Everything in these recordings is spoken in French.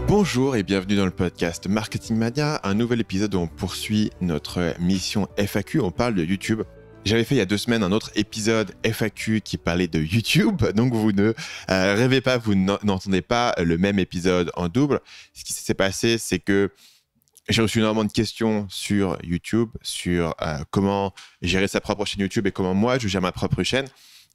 Bonjour et bienvenue dans le podcast Marketing Mania, un nouvel épisode où on poursuit notre mission FAQ, on parle de YouTube. J'avais fait il y a 2 semaines un autre épisode FAQ qui parlait de YouTube, donc vous ne rêvez pas, vous n'entendez pas le même épisode en double. Ce qui s'est passé, c'est que j'ai reçu énormément de questions sur YouTube, sur comment gérer sa propre chaîne YouTube et comment moi je gère ma propre chaîne.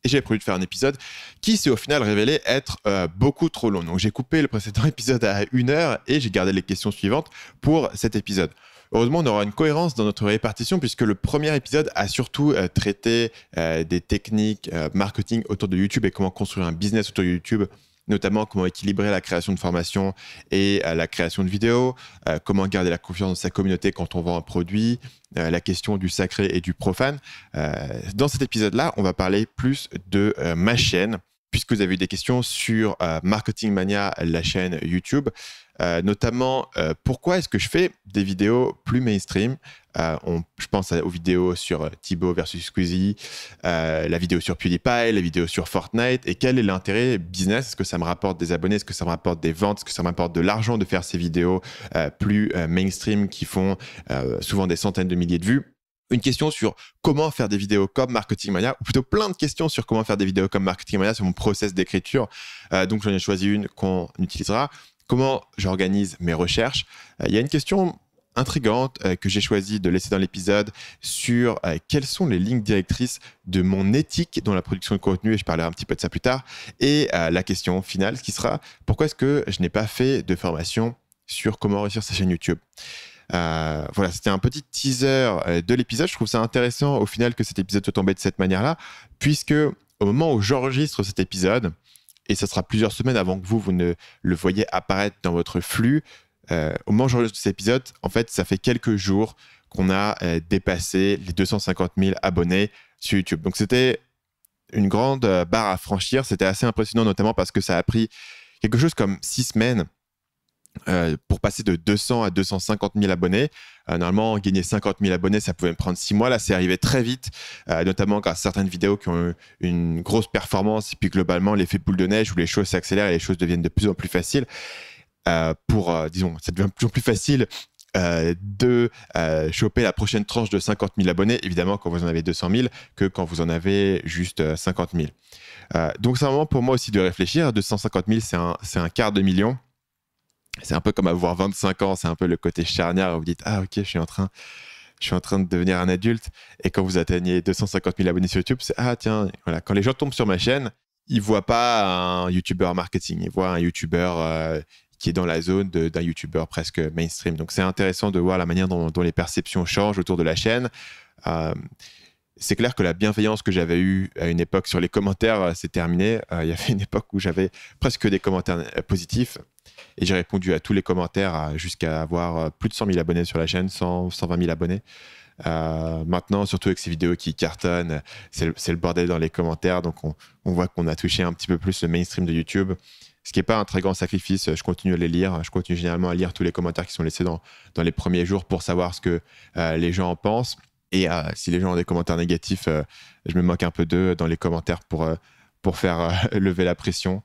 Et j'ai prévu de faire un épisode qui s'est au final révélé être beaucoup trop long. Donc j'ai coupé le précédent épisode à 1 heure et j'ai gardé les questions suivantes pour cet épisode. Heureusement, on aura une cohérence dans notre répartition puisque le premier épisode a surtout traité des techniques marketing autour de YouTube et comment construire un business autour de YouTube, notamment comment équilibrer la création de formations et la création de vidéos, comment garder la confiance dans sa communauté quand on vend un produit, la question du sacré et du profane. Dans cet épisode-là, on va parler plus de ma chaîne, puisque vous avez eu des questions sur Marketing Mania, la chaîne YouTube, notamment pourquoi est-ce que je fais des vidéos plus mainstream. Je pense aux vidéos sur Thibaut versus Squeezie, la vidéo sur PewDiePie, la vidéo sur Fortnite, et quel est l'intérêt business? Est-ce que ça me rapporte des abonnés? Est-ce que ça me rapporte des ventes? Est-ce que ça me rapporte de l'argent de faire ces vidéos plus mainstream qui font souvent des centaines de milliers de vues? Une question sur comment faire des vidéos comme Marketing Mania, ou plutôt plein de questions sur comment faire des vidéos comme Marketing Mania, sur mon process d'écriture. Donc j'en ai choisi une qu'on utilisera. Comment j'organise mes recherches? Il y a une question intrigante que j'ai choisi de laisser dans l'épisode sur quelles sont les lignes directrices de mon éthique dans la production de contenu, et je parlerai un petit peu de ça plus tard. Et la question finale, ce qui sera pourquoi est-ce que je n'ai pas fait de formation sur comment réussir sa chaîne YouTube? Voilà, c'était un petit teaser de l'épisode. Je trouve ça intéressant au final que cet épisode soit tombé de cette manière-là, puisque au moment où j'enregistre cet épisode, et ça sera plusieurs semaines avant que vous ne le voyez apparaître dans votre flux, au moment où j'enregistre cet épisode, en fait, ça fait quelques jours qu'on a dépassé les 250 000 abonnés sur YouTube. Donc c'était une grande barre à franchir. C'était assez impressionnant, notamment parce que ça a pris quelque chose comme 6 semaines pour passer de 200 à 250 000 abonnés. Normalement, gagner 50 000 abonnés, ça pouvait me prendre 6 mois. Là, c'est arrivé très vite, notamment grâce à certaines vidéos qui ont eu une grosse performance. Et puis globalement, l'effet boule de neige où les choses s'accélèrent et les choses deviennent de plus en plus faciles. Disons, ça devient de plus en plus facile de choper la prochaine tranche de 50 000 abonnés, évidemment, quand vous en avez 200 000, que quand vous en avez juste 50 000. Donc, c'est un moment pour moi aussi de réfléchir. 250 000, c'est un quart de million. C'est un peu comme avoir 25 ans, c'est un peu le côté charnière où vous dites « Ah ok, je suis en train de devenir un adulte ». Et quand vous atteignez 250 000 abonnés sur YouTube, c'est « Ah tiens, voilà ». Quand les gens tombent sur ma chaîne, ils ne voient pas un YouTuber marketing, ils voient un YouTuber qui est dans la zone d'un YouTuber presque mainstream. Donc c'est intéressant de voir la manière dont les perceptions changent autour de la chaîne. C'est clair que la bienveillance que j'avais eue à une époque sur les commentaires, c'est terminé. Il y avait une époque où j'avais presque des commentaires positifs. Et j'ai répondu à tous les commentaires jusqu'à avoir plus de 100 000 abonnés sur la chaîne, 120 000 abonnés. Maintenant, surtout avec ces vidéos qui cartonnent, c'est le bordel dans les commentaires. Donc, on voit qu'on a touché un petit peu plus le mainstream de YouTube. Ce qui n'est pas un très grand sacrifice. Je continue à les lire. Je continue généralement à lire tous les commentaires qui sont laissés dans les premiers jours pour savoir ce que les gens en pensent. Et si les gens ont des commentaires négatifs, je me moque un peu d'eux dans les commentaires pour faire lever la pression.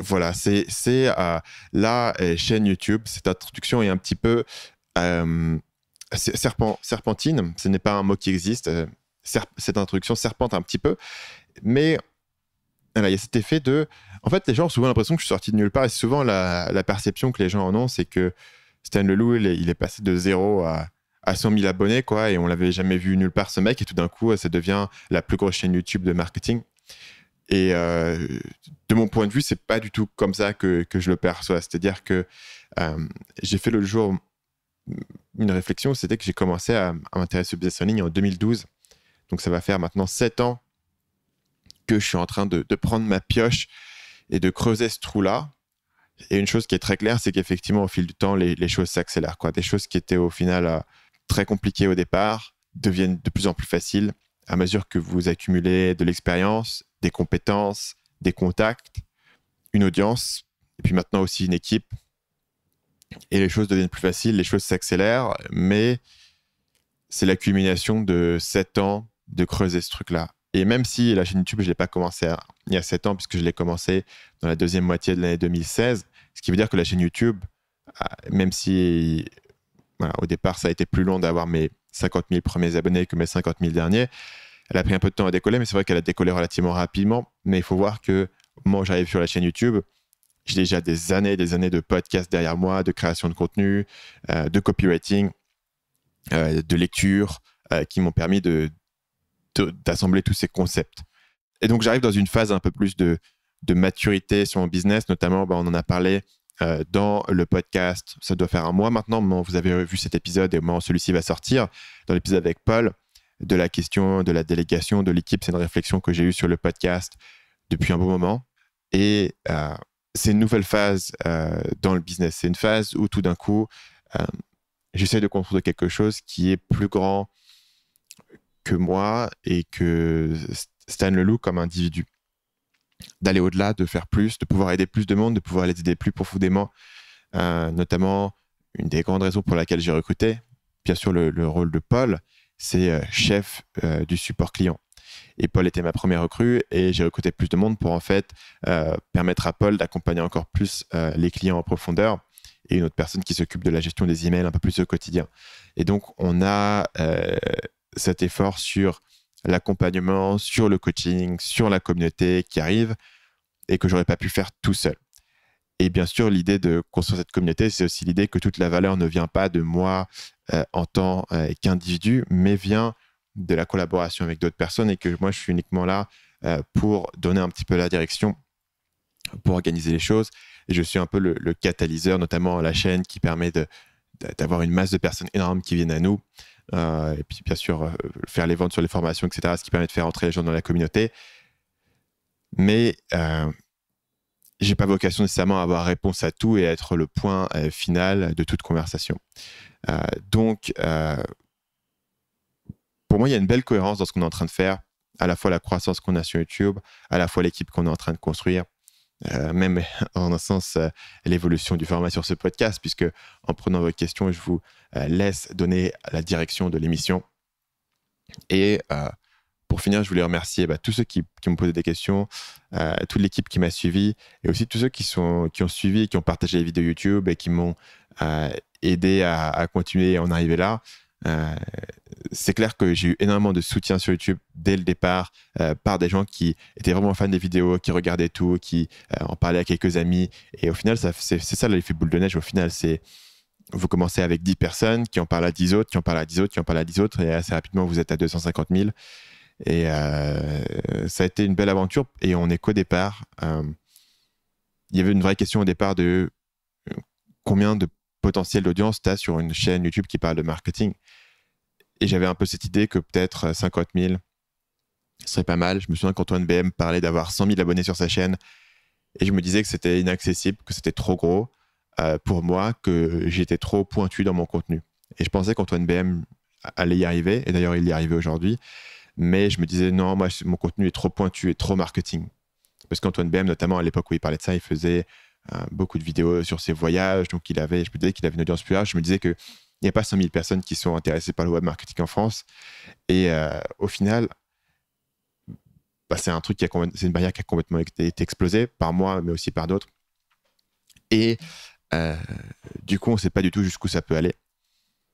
Voilà, c'est la chaîne YouTube. Cette introduction est un petit peu serpentine. Ce n'est pas un mot qui existe. Cette introduction serpente un petit peu. Mais voilà, il y a cet effet de... En fait, les gens ont souvent l'impression que je suis sorti de nulle part. Et c'est souvent la perception que les gens en ont, c'est que Stan Leloup, il est passé de 0 à 100 000 abonnés, quoi. Et on l'avait jamais vu nulle part, ce mec. Et tout d'un coup, ça devient la plus grosse chaîne YouTube de marketing. Et de mon point de vue, c'est pas du tout comme ça que je le perçois. C'est-à-dire que j'ai fait l'autre jour une réflexion, c'était que j'ai commencé à m'intéresser au business en ligne en 2012. Donc ça va faire maintenant 7 ans que je suis en train de prendre ma pioche et de creuser ce trou-là. Et une chose qui est très claire, c'est qu'effectivement, au fil du temps, les choses s'accélèrent, quoi. Des choses qui étaient au final très compliquées au départ deviennent de plus en plus faciles à mesure que vous accumulez de l'expérience, des compétences, des contacts, une audience, et puis maintenant aussi une équipe. Et les choses deviennent plus faciles, les choses s'accélèrent, mais c'est l'accumulation de 7 ans de creuser ce truc-là. Et même si la chaîne YouTube, je ne l'ai pas commencé il y a 7 ans, puisque je l'ai commencé dans la deuxième moitié de l'année 2016, Ce qui veut dire que la chaîne YouTube, même si voilà, au départ, ça a été plus long d'avoir mes 50 000 premiers abonnés que mes 50 000 derniers, elle a pris un peu de temps à décoller, mais c'est vrai qu'elle a décollé relativement rapidement. Mais il faut voir que moi, j'arrive sur la chaîne YouTube, j'ai déjà des années de podcasts derrière moi, de création de contenu, de copywriting, de lecture, qui m'ont permis d'assembler tous ces concepts. Et donc, j'arrive dans une phase un peu plus de maturité sur mon business, notamment, on en a parlé dans le podcast, ça doit faire un mois maintenant, vous avez vu cet épisode et au moment où celui-ci va sortir, dans l'épisode avec Paul, de la question de la délégation de l'équipe. C'est une réflexion que j'ai eue sur le podcast depuis un bon moment. Et c'est une nouvelle phase dans le business. C'est une phase où tout d'un coup, j'essaie de construire quelque chose qui est plus grand que moi et que Stan Leloup comme individu. D'aller au-delà, de faire plus, de pouvoir aider plus de monde, de pouvoir les aider plus profondément. Notamment, une des grandes raisons pour laquelle j'ai recruté, bien sûr, le rôle de Paul, c'est chef du support client. Et Paul était ma première recrue et j'ai recruté plus de monde pour en fait permettre à Paul d'accompagner encore plus les clients en profondeur et une autre personne qui s'occupe de la gestion des emails un peu plus au quotidien. Et donc, on a cet effort sur l'accompagnement, sur le coaching, sur la communauté qui arrive et que j'aurais pas pu faire tout seul. Et bien sûr, l'idée de construire cette communauté, c'est aussi l'idée que toute la valeur ne vient pas de moi en tant qu'individu, mais vient de la collaboration avec d'autres personnes et que moi, je suis uniquement là pour donner un petit peu la direction, pour organiser les choses. Et je suis un peu le catalyseur, notamment la chaîne qui permet d'avoir une masse de personnes énormes qui viennent à nous. Et puis, bien sûr, faire les ventes sur les formations, etc., ce qui permet de faire entrer les gens dans la communauté. Mais j'ai pas vocation nécessairement à avoir réponse à tout et à être le point final de toute conversation. Donc, pour moi, il y a une belle cohérence dans ce qu'on est en train de faire, à la fois la croissance qu'on a sur YouTube, à la fois l'équipe qu'on est en train de construire, même en un sens l'évolution du format sur ce podcast, puisque en prenant vos questions, je vous laisse donner la direction de l'émission. Et pour finir, je voulais remercier tous ceux qui m'ont posé des questions, toute l'équipe qui m'a suivi, et aussi tous ceux qui ont suivi, qui ont partagé les vidéos YouTube et qui m'ont aidé à continuer à en arriver là. C'est clair que j'ai eu énormément de soutien sur YouTube dès le départ par des gens qui étaient vraiment fans des vidéos, qui regardaient tout, qui en parlaient à quelques amis. Et au final, c'est ça l'effet boule de neige. Au final, vous commencez avec 10 personnes qui en parlent à 10 autres, qui en parlent à 10 autres, qui en parlent à 10 autres. Et assez rapidement, vous êtes à 250 000. Et ça a été une belle aventure. Et on est qu'au départ. Il y avait une vraie question au départ de combien de potentiel d'audience tu as sur une chaîne YouTube qui parle de marketing. Et j'avais un peu cette idée que peut-être 50 000 serait pas mal. Je me souviens qu'Antoine BM parlait d'avoir 100 000 abonnés sur sa chaîne. Et je me disais que c'était inaccessible, que c'était trop gros pour moi, que j'étais trop pointu dans mon contenu. Et je pensais qu'Antoine BM allait y arriver. Et d'ailleurs, il y est arrivé aujourd'hui. Mais je me disais, non, moi, mon contenu est trop pointu et trop marketing. Parce qu'Antoine BM, notamment à l'époque où il parlait de ça, il faisait beaucoup de vidéos sur ses voyages. Donc, je me disais qu'il avait une audience plus large. Je me disais qu'il n'y a pas 100 000 personnes qui sont intéressées par le web marketing en France. Et au final, c'est un truc c'est une barrière qui a complètement été explosée par moi, mais aussi par d'autres. Et du coup, on ne sait pas du tout jusqu'où ça peut aller.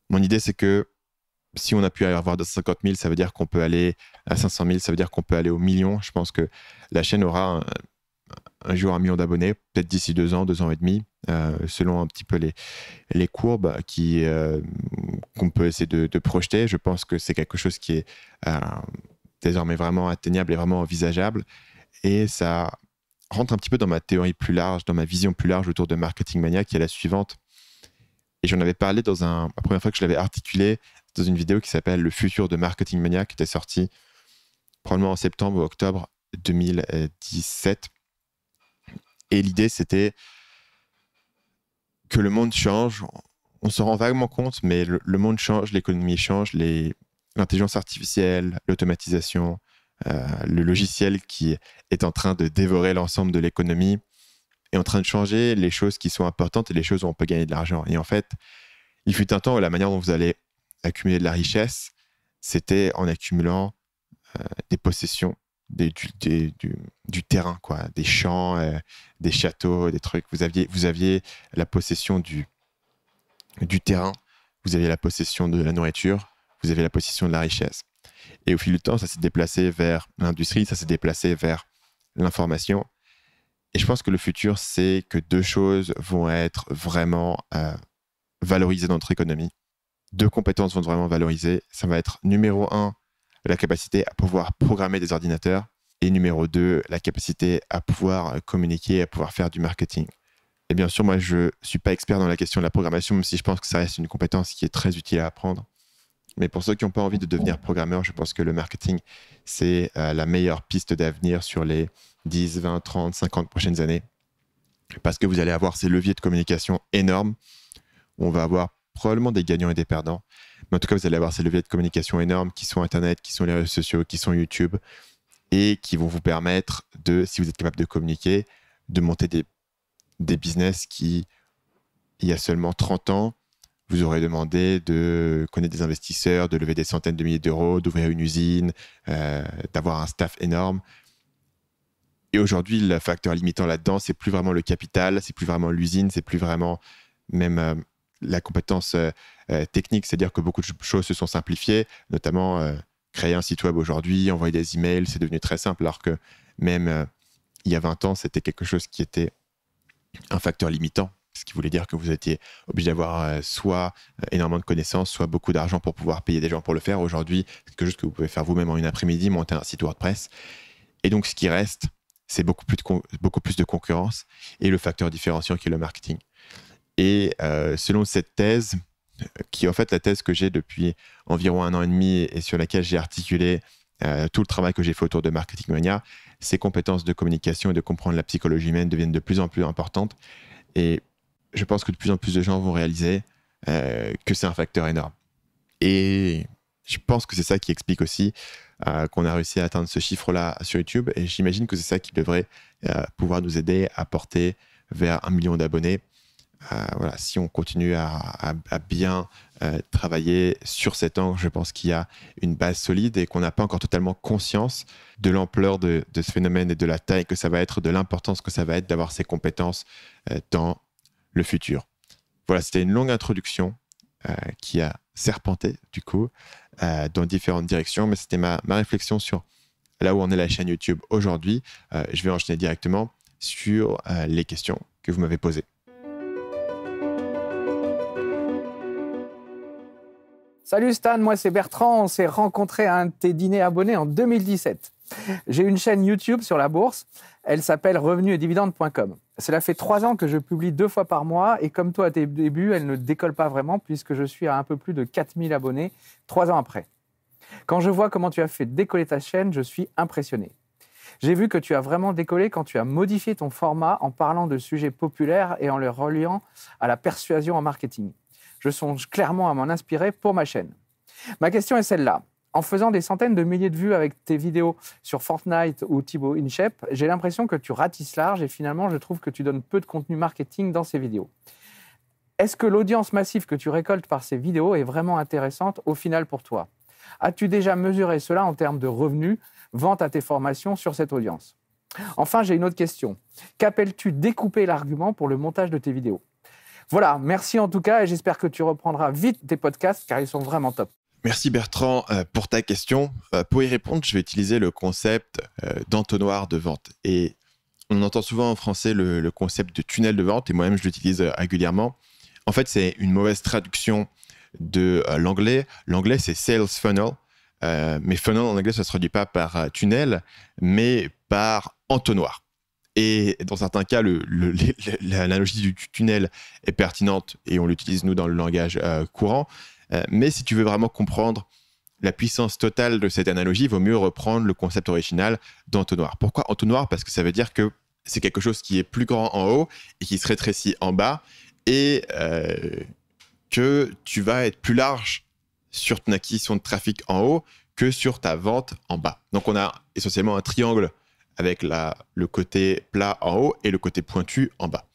Mon idée, c'est que si on a pu avoir 250 000, ça veut dire qu'on peut aller à 500 000, ça veut dire qu'on peut aller au million. Je pense que la chaîne aura un jour 1 million d'abonnés, peut-être d'ici 2 ans et demi, selon un petit peu les courbes qu'on peut essayer de projeter. Je pense que c'est quelque chose qui est désormais vraiment atteignable et vraiment envisageable. Et ça rentre un petit peu dans ma théorie plus large, dans ma vision plus large autour de Marketing Mania, qui est la suivante. Et j'en avais parlé la première fois que je l'avais articulé dans une vidéo qui s'appelle Le futur de Marketing Mania, qui était sortie probablement en septembre ou octobre 2017. Et l'idée, c'était que le monde change. On se rend vaguement compte, mais le monde change, l'économie change, l'intelligence artificielle, l'automatisation, le logiciel qui est en train de dévorer l'ensemble de l'économie est en train de changer les choses qui sont importantes et les choses où on peut gagner de l'argent. Et en fait, il fut un temps où la manière dont vous allez accumuler de la richesse, c'était en accumulant des possessions, du terrain, quoi, des champs, des châteaux, des trucs. Vous aviez la possession du terrain, vous aviez la possession de la nourriture, vous aviez la possession de la richesse. Et au fil du temps, ça s'est déplacé vers l'industrie, ça s'est déplacé vers l'information. Et je pense que le futur, c'est que deux choses vont être vraiment valorisées dans notre économie. Deux compétences vont être vraiment valorisées. Ça va être numéro 1, la capacité à pouvoir programmer des ordinateurs. Et numéro 2, la capacité à pouvoir communiquer, à pouvoir faire du marketing. Et bien sûr, moi, je ne suis pas expert dans la question de la programmation, même si je pense que ça reste une compétence qui est très utile à apprendre. Mais pour ceux qui n'ont pas envie de devenir programmeur, je pense que le marketing, c'est la meilleure piste d'avenir sur les 10, 20, 30, 50 prochaines années. Parce que vous allez avoir ces leviers de communication énormes, où on va avoir probablement des gagnants et des perdants. Mais en tout cas, vous allez avoir ces leviers de communication énormes qui sont Internet, qui sont les réseaux sociaux, qui sont YouTube, et qui vont vous permettre de, si vous êtes capable de communiquer, de monter des business qui, il y a seulement 30 ans, vous aurez demandé de connaître des investisseurs, de lever des centaines de milliers d'euros, d'ouvrir une usine, d'avoir un staff énorme. Et aujourd'hui, le facteur limitant là-dedans, c'est plus vraiment le capital, c'est plus vraiment l'usine, c'est plus vraiment même la compétence technique. C'est-à-dire que beaucoup de choses se sont simplifiées, notamment créer un site web aujourd'hui, envoyer des emails, c'est devenu très simple, alors que même il y a 20 ans, c'était quelque chose qui était un facteur limitant. Ce qui voulait dire que vous étiez obligé d'avoir soit énormément de connaissances, soit beaucoup d'argent pour pouvoir payer des gens pour le faire. Aujourd'hui, c'est quelque chose que vous pouvez faire vous-même en une après-midi, monter un site WordPress. Et donc, ce qui reste, c'est beaucoup plus de concurrence et le facteur différenciant qui est le marketing. Et selon cette thèse, qui est en fait la thèse que j'ai depuis environ 1 an et demi et sur laquelle j'ai articulé tout le travail que j'ai fait autour de Marketing Mania, ces compétences de communication et de comprendre la psychologie humaine deviennent de plus en plus importantes. Et je pense que de plus en plus de gens vont réaliser que c'est un facteur énorme. Et je pense que c'est ça qui explique aussi qu'on a réussi à atteindre ce chiffre-là sur YouTube. Et j'imagine que c'est ça qui devrait pouvoir nous aider à porter vers 1 million d'abonnés. Voilà, si on continue à bien travailler sur cet angle, je pense qu'il y a une base solide et qu'on n'a pas encore totalement conscience de l'ampleur de ce phénomène et de la taille que ça va être, de l'importance que ça va être d'avoir ces compétences dans le futur. Voilà, c'était une longue introduction qui a serpenté du coup dans différentes directions, mais c'était ma réflexion sur là où en est la chaîne YouTube aujourd'hui. Je vais enchaîner directement sur les questions que vous m'avez posées. Salut Stan, moi c'est Bertrand, on s'est rencontrés à un de tes dîners abonnés en 2017. J'ai une chaîne YouTube sur la bourse, elle s'appelle revenus-et-dividendes.com. Cela fait 3 ans que je publie 2 fois par mois et comme toi à tes débuts, elle ne décolle pas vraiment puisque je suis à un peu plus de 4000 abonnés 3 ans après. Quand je vois comment tu as fait décoller ta chaîne, je suis impressionné. J'ai vu que tu as vraiment décollé quand tu as modifié ton format en parlant de sujets populaires et en les reliant à la persuasion en marketing. Je songe clairement à m'en inspirer pour ma chaîne. Ma question est celle-là. En faisant des centaines de milliers de vues avec tes vidéos sur Fortnite ou Thibaut InShape, j'ai l'impression que tu ratisses large et finalement, je trouve que tu donnes peu de contenu marketing dans ces vidéos. Est-ce que l'audience massive que tu récoltes par ces vidéos est vraiment intéressante au final pour toi? As-tu déjà mesuré cela en termes de revenus, vente à tes formations sur cette audience? Enfin, j'ai une autre question. Qu'appelles-tu découper l'argument pour le montage de tes vidéos? Voilà, merci en tout cas et j'espère que tu reprendras vite tes podcasts car ils sont vraiment top. Merci Bertrand pour ta question. Pour y répondre, je vais utiliser le concept d'entonnoir de vente. Et on entend souvent en français le concept de tunnel de vente et moi-même je l'utilise régulièrement. En fait, c'est une mauvaise traduction de l'anglais. L'anglais, c'est sales funnel. Mais funnel en anglais, ça ne se traduit pas par tunnel, mais par entonnoir. Et dans certains cas, l'analogie du tunnel est pertinente et on l'utilise, nous, dans le langage courant. Mais si tu veux vraiment comprendre la puissance totale de cette analogie, il vaut mieux reprendre le concept original d'entonnoir. Pourquoi entonnoir? Parce que ça veut dire que c'est quelque chose qui est plus grand en haut et qui se rétrécit en bas et que tu vas être plus large sur ton acquisition de trafic en haut que sur ta vente en bas. Donc, on a essentiellement un triangle avec le côté plat en haut et le côté pointu en bas.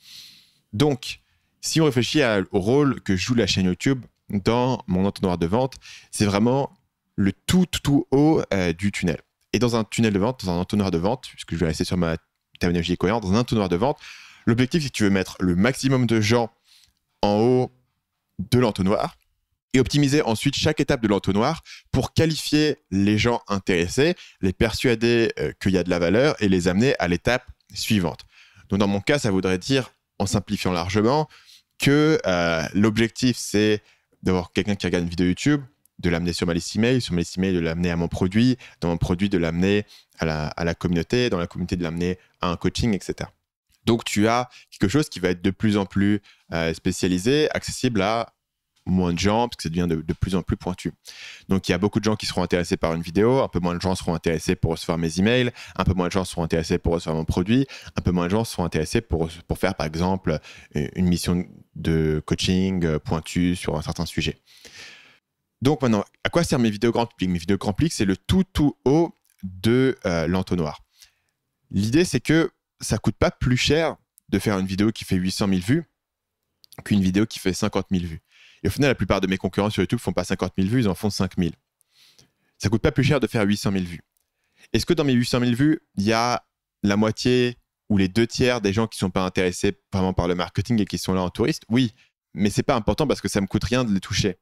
Donc, si on réfléchit au rôle que joue la chaîne YouTube dans mon entonnoir de vente, c'est vraiment le tout haut du tunnel. Et dans un tunnel de vente, dans un entonnoir de vente, puisque je vais rester sur ma terminologie cohérente, dans un entonnoir de vente, l'objectif, c'est que tu veux mettre le maximum de gens en haut de l'entonnoir et optimiser ensuite chaque étape de l'entonnoir pour qualifier les gens intéressés, les persuader qu'il y a de la valeur et les amener à l'étape suivante. Donc, dans mon cas, ça voudrait dire, en simplifiant largement, que l'objectif, c'est d'avoir quelqu'un qui regarde une vidéo YouTube, de l'amener sur ma liste email, sur ma liste email, de l'amener à mon produit, dans mon produit, de l'amener à la communauté, dans la communauté, de l'amener à un coaching, etc. Donc, tu as quelque chose qui va être de plus en plus spécialisé, accessible à moins de gens, parce que ça devient de plus en plus pointu. Donc, il y a beaucoup de gens qui seront intéressés par une vidéo, un peu moins de gens seront intéressés pour recevoir mes emails, un peu moins de gens seront intéressés pour recevoir mon produit, un peu moins de gens seront intéressés pour faire, par exemple, une mission de coaching pointue sur un certain sujet. Donc, maintenant, à quoi servent mes vidéos grand public? Mes vidéos grand public, c'est le tout haut de l'entonnoir. L'idée, c'est que ça ne coûte pas plus cher de faire une vidéo qui fait 800 000 vues qu'une vidéo qui fait 50 000 vues. Et au final, la plupart de mes concurrents sur YouTube ne font pas 50 000 vues, ils en font 5 000. Ça ne coûte pas plus cher de faire 800 000 vues. Est-ce que dans mes 800 000 vues, il y a la moitié ou les 2/3 des gens qui ne sont pas intéressés vraiment par le marketing et qui sont là en touriste? Oui, mais ce n'est pas important parce que ça ne me coûte rien de les toucher.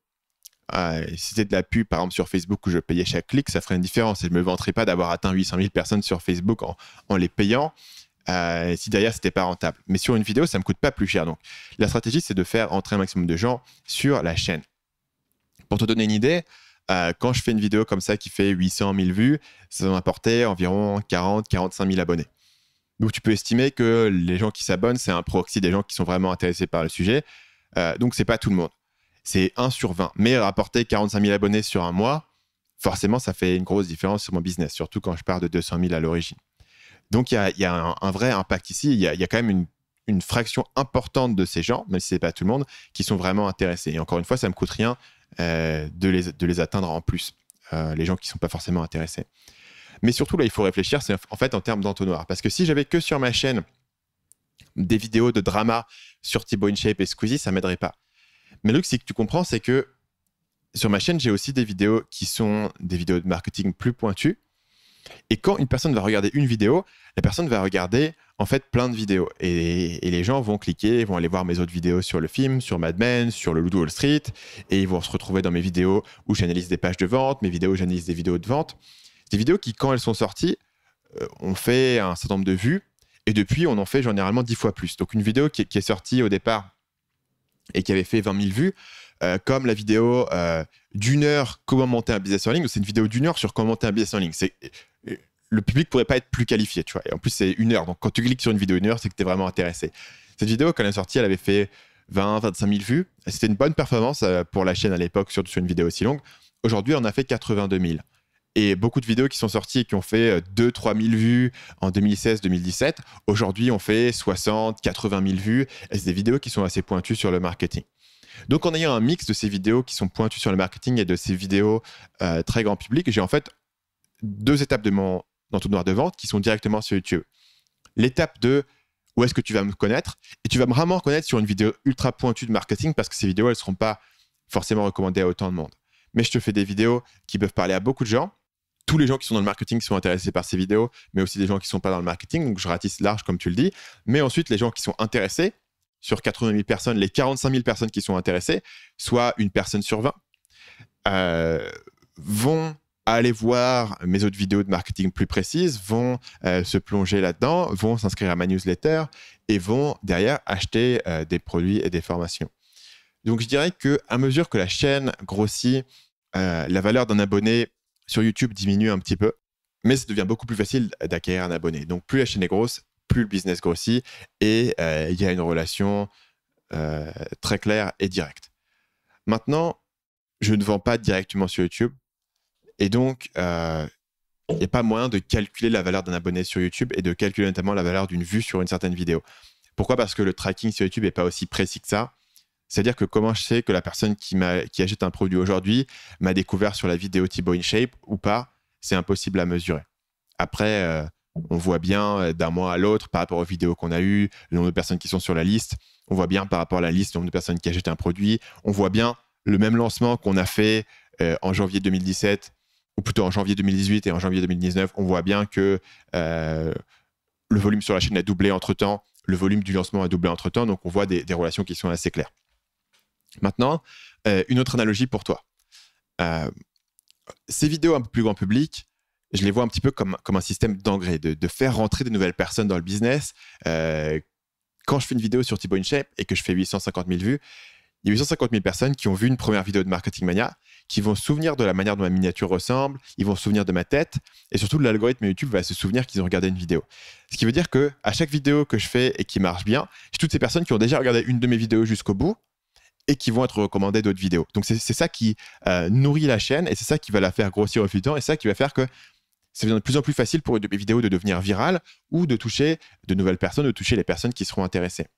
Si c'était de la pub, par exemple, sur Facebook où je payais chaque clic, ça ferait une différence. Et je ne me vanterais pas d'avoir atteint 800 000 personnes sur Facebook en les payant. Si derrière, c'était pas rentable. Mais sur une vidéo, ça me coûte pas plus cher. Donc, la stratégie, c'est de faire entrer un maximum de gens sur la chaîne. Pour te donner une idée, quand je fais une vidéo comme ça qui fait 800 000 vues, ça va m'apporter environ 40-45 000 abonnés. Donc, tu peux estimer que les gens qui s'abonnent, c'est un proxy des gens qui sont vraiment intéressés par le sujet. Donc, c'est pas tout le monde. C'est 1 sur 20. Mais rapporter 45 000 abonnés sur un mois, forcément, ça fait une grosse différence sur mon business, surtout quand je pars de 200 000 à l'origine. Donc, il y a un vrai impact ici. Il y a quand même une fraction importante de ces gens, même si ce n'est pas tout le monde, qui sont vraiment intéressés. Et encore une fois, ça ne me coûte rien de les atteindre en plus, les gens qui ne sont pas forcément intéressés. Mais surtout, là, il faut réfléchir, c'est en fait en termes d'entonnoir. Parce que si j'avais que sur ma chaîne des vidéos de drama sur Thibaut InShape et Squeezie, ça ne m'aiderait pas. Mais le truc, c'est que tu comprends, c'est que sur ma chaîne, j'ai aussi des vidéos qui sont des vidéos de marketing plus pointues. Et quand une personne va regarder une vidéo, la personne va regarder en fait plein de vidéos. Et les gens vont cliquer, vont aller voir mes autres vidéos sur le film, sur Mad Men, sur le Loup de Wall Street. Et ils vont se retrouver dans mes vidéos où j'analyse des pages de vente, mes vidéos où j'analyse des vidéos de vente. Des vidéos qui, quand elles sont sorties, ont fait un certain nombre de vues. Et depuis, on en fait généralement 10 fois plus. Donc une vidéo qui est sortie au départ et qui avait fait 20 000 vues, comme la vidéo d'1 heure comment monter un business en ligne, c'est une vidéo d'1 heure sur comment monter un business en ligne. Le public pourrait pas être plus qualifié, tu vois. Et en plus, c'est 1 heure. Donc, quand tu cliques sur une vidéo 1 heure, c'est que tu es vraiment intéressé. Cette vidéo, quand elle est sortie, elle avait fait 20-25 000 vues. C'était une bonne performance pour la chaîne à l'époque, surtout sur une vidéo aussi longue. Aujourd'hui, on a fait 82 000. Et beaucoup de vidéos qui sont sorties et qui ont fait 2-3 000 vues en 2016-2017, aujourd'hui, on fait 60-80 000 vues. Et c'est des vidéos qui sont assez pointues sur le marketing. Donc, en ayant un mix de ces vidéos qui sont pointues sur le marketing et de ces vidéos très grand public, j'ai en fait 2 étapes de mon entonnoir de vente qui sont directement sur YouTube. L'étape de où est-ce que tu vas me connaître, et tu vas vraiment me reconnaître sur une vidéo ultra pointue de marketing parce que ces vidéos, elles ne seront pas forcément recommandées à autant de monde. Mais je te fais des vidéos qui peuvent parler à beaucoup de gens. Tous les gens qui sont dans le marketing sont intéressés par ces vidéos, mais aussi des gens qui ne sont pas dans le marketing. Donc, je ratisse large, comme tu le dis. Mais ensuite, les gens qui sont intéressés, sur 80 000 personnes, les 45 000 personnes qui sont intéressées, soit une personne sur 20, vont aller voir mes autres vidéos de marketing plus précises, vont se plonger là-dedans, vont s'inscrire à ma newsletter et vont derrière acheter des produits et des formations. Donc, je dirais qu'à mesure que la chaîne grossit, la valeur d'un abonné sur YouTube diminue un petit peu, mais ça devient beaucoup plus facile d'acquérir un abonné. Donc, plus la chaîne est grosse, plus le business grossit et il y a une relation très claire et directe. Maintenant, je ne vends pas directement sur YouTube et donc, il n'y a pas moyen de calculer la valeur d'un abonné sur YouTube et de calculer notamment la valeur d'une vue sur une certaine vidéo. Pourquoi ? Parce que le tracking sur YouTube n'est pas aussi précis que ça. C'est-à-dire que comment je sais que la personne qui achète un produit aujourd'hui m'a découvert sur la vidéo Thibaut InShape ou pas, c'est impossible à mesurer. Après, on voit bien d'un mois à l'autre par rapport aux vidéos qu'on a eues, le nombre de personnes qui sont sur la liste. On voit bien par rapport à la liste le nombre de personnes qui achètent un produit. On voit bien le même lancement qu'on a fait en janvier 2017 ou plutôt en janvier 2018 et en janvier 2019, on voit bien que le volume sur la chaîne a doublé entre-temps, le volume du lancement a doublé entre-temps, donc on voit des relations qui sont assez claires. Maintenant, une autre analogie pour toi. Ces vidéos un peu plus grand public, je les vois un petit peu comme un système d'engrais, de faire rentrer de nouvelles personnes dans le business. Quand je fais une vidéo sur Thibaut InShape et que je fais 850 000 vues, il y a 850 000 personnes qui ont vu une première vidéo de Marketing Mania, qui vont se souvenir de la manière dont ma miniature ressemble, ils vont se souvenir de ma tête, et surtout l'algorithme YouTube va se souvenir qu'ils ont regardé une vidéo. Ce qui veut dire qu'à chaque vidéo que je fais et qui marche bien, j'ai toutes ces personnes qui ont déjà regardé une de mes vidéos jusqu'au bout et qui vont être recommandées d'autres vidéos. Donc c'est ça qui nourrit la chaîne et c'est ça qui va la faire grossir au fil du temps et c'est ça qui va faire que ça devient de plus en plus facile pour une vidéo de devenir virale ou de toucher de nouvelles personnes, de toucher les personnes qui seront intéressées.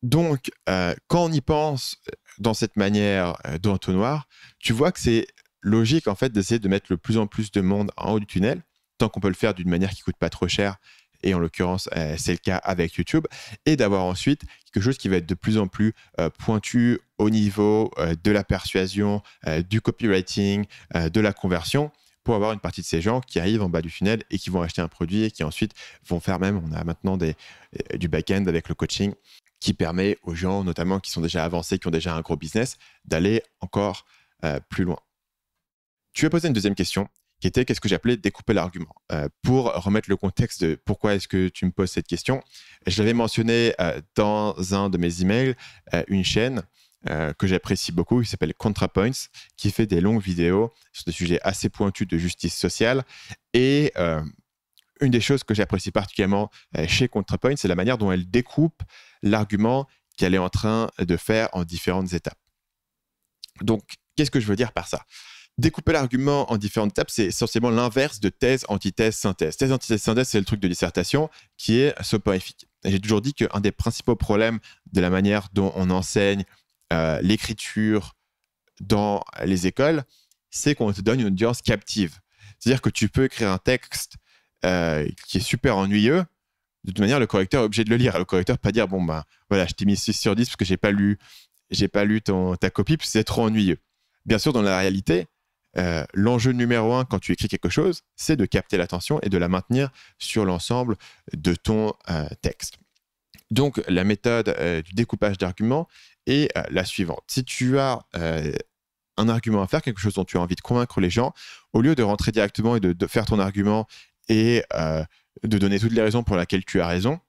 Donc, quand on y pense dans cette manière d'entonnoir, tu vois que c'est logique en fait d'essayer de mettre le plus en plus de monde en haut du tunnel, tant qu'on peut le faire d'une manière qui ne coûte pas trop cher, et en l'occurrence, c'est le cas avec YouTube, et d'avoir ensuite quelque chose qui va être de plus en plus pointu au niveau de la persuasion, du copywriting, de la conversion, pour avoir une partie de ces gens qui arrivent en bas du tunnel et qui vont acheter un produit et qui ensuite vont faire même, on a maintenant du back-end avec le coaching, qui permet aux gens, notamment qui sont déjà avancés, qui ont déjà un gros business, d'aller encore plus loin. Tu as posé une deuxième question, qui était qu'est-ce que j'appelais découper l'argument. Pour remettre le contexte de pourquoi est-ce que tu me poses cette question, je l'avais mentionné dans un de mes emails, une chaîne que j'apprécie beaucoup, qui s'appelle ContraPoints, qui fait des longues vidéos sur des sujets assez pointus de justice sociale. Et une des choses que j'apprécie particulièrement chez ContraPoints, c'est la manière dont elle découpe l'argument qu'elle est en train de faire en différentes étapes. Donc, qu'est-ce que je veux dire par ça ? Découper l'argument en différentes étapes, c'est essentiellement l'inverse de thèse, antithèse, synthèse. Thèse, antithèse, synthèse, c'est le truc de dissertation qui est soporifique. Et j'ai toujours dit qu'un des principaux problèmes de la manière dont on enseigne l'écriture dans les écoles, c'est qu'on te donne une audience captive. C'est-à-dire que tu peux écrire un texte qui est super ennuyeux. De toute manière, le correcteur est obligé de le lire. Le correcteur ne peut pas dire, bon, ben voilà, je t'ai mis 6 sur 10 parce que j'ai pas lu ta copie, puis c'est trop ennuyeux. Bien sûr, dans la réalité, l'enjeu numéro 1 quand tu écris quelque chose, c'est de capter l'attention et de la maintenir sur l'ensemble de ton texte. Donc, la méthode du découpage d'arguments est la suivante. Si tu as un argument à faire, quelque chose dont tu as envie de convaincre les gens, au lieu de rentrer directement et de faire ton argument et de donner toutes les raisons pour lesquelles tu as raison,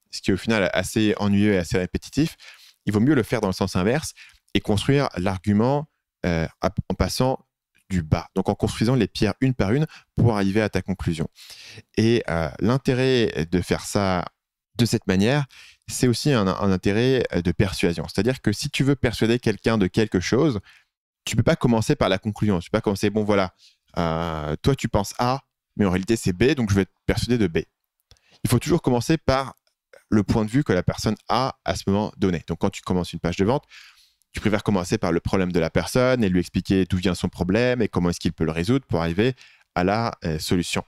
ce qui est au final assez ennuyeux et assez répétitif, il vaut mieux le faire dans le sens inverse et construire l'argument en passant du bas, donc en construisant les pierres une par une pour arriver à ta conclusion. Et l'intérêt de faire ça de cette manière, c'est aussi un intérêt de persuasion. C'est-à-dire que si tu veux persuader quelqu'un de quelque chose, tu ne peux pas commencer par la conclusion. Tu ne peux pas commencer, bon voilà, toi tu penses A, mais en réalité c'est B, donc je vais te persuader de B. Il faut toujours commencer par le point de vue que la personne a à ce moment donné. Donc quand tu commences une page de vente, tu préfères commencer par le problème de la personne et lui expliquer d'où vient son problème et comment est-ce qu'il peut le résoudre pour arriver à la solution.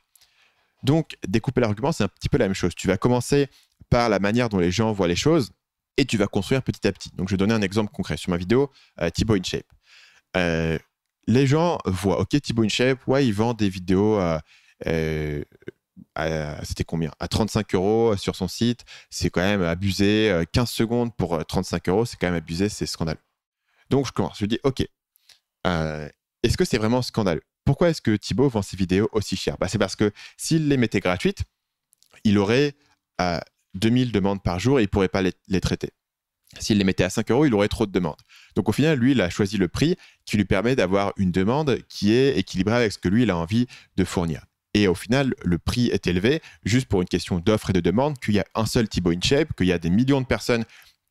Donc, découper l'argument, c'est un petit peu la même chose. Tu vas commencer par la manière dont les gens voient les choses et tu vas construire petit à petit. Donc, je vais donner un exemple concret. Sur ma vidéo, Thibaut InShape. Les gens voient, OK, Thibaut InShape, ouais, il vend des vidéos c'était combien ? À 35 € sur son site. C'est quand même abusé. 15 secondes pour 35 €, c'est quand même abusé, c'est scandaleux. Donc, je commence. Je dis, OK, est-ce que c'est vraiment scandaleux ? Pourquoi est-ce que Thibaut vend ses vidéos aussi cher ? C'est parce que s'il les mettait gratuites, il aurait 2000 demandes par jour et il ne pourrait pas les traiter. S'il les mettait à 5 €, il aurait trop de demandes. Donc, au final, lui, il a choisi le prix qui lui permet d'avoir une demande qui est équilibrée avec ce que lui, il a envie de fournir. Et au final, le prix est élevé juste pour une question d'offre et de demande, qu'il y a un seul Thibaut InShape, qu'il y a des millions de personnes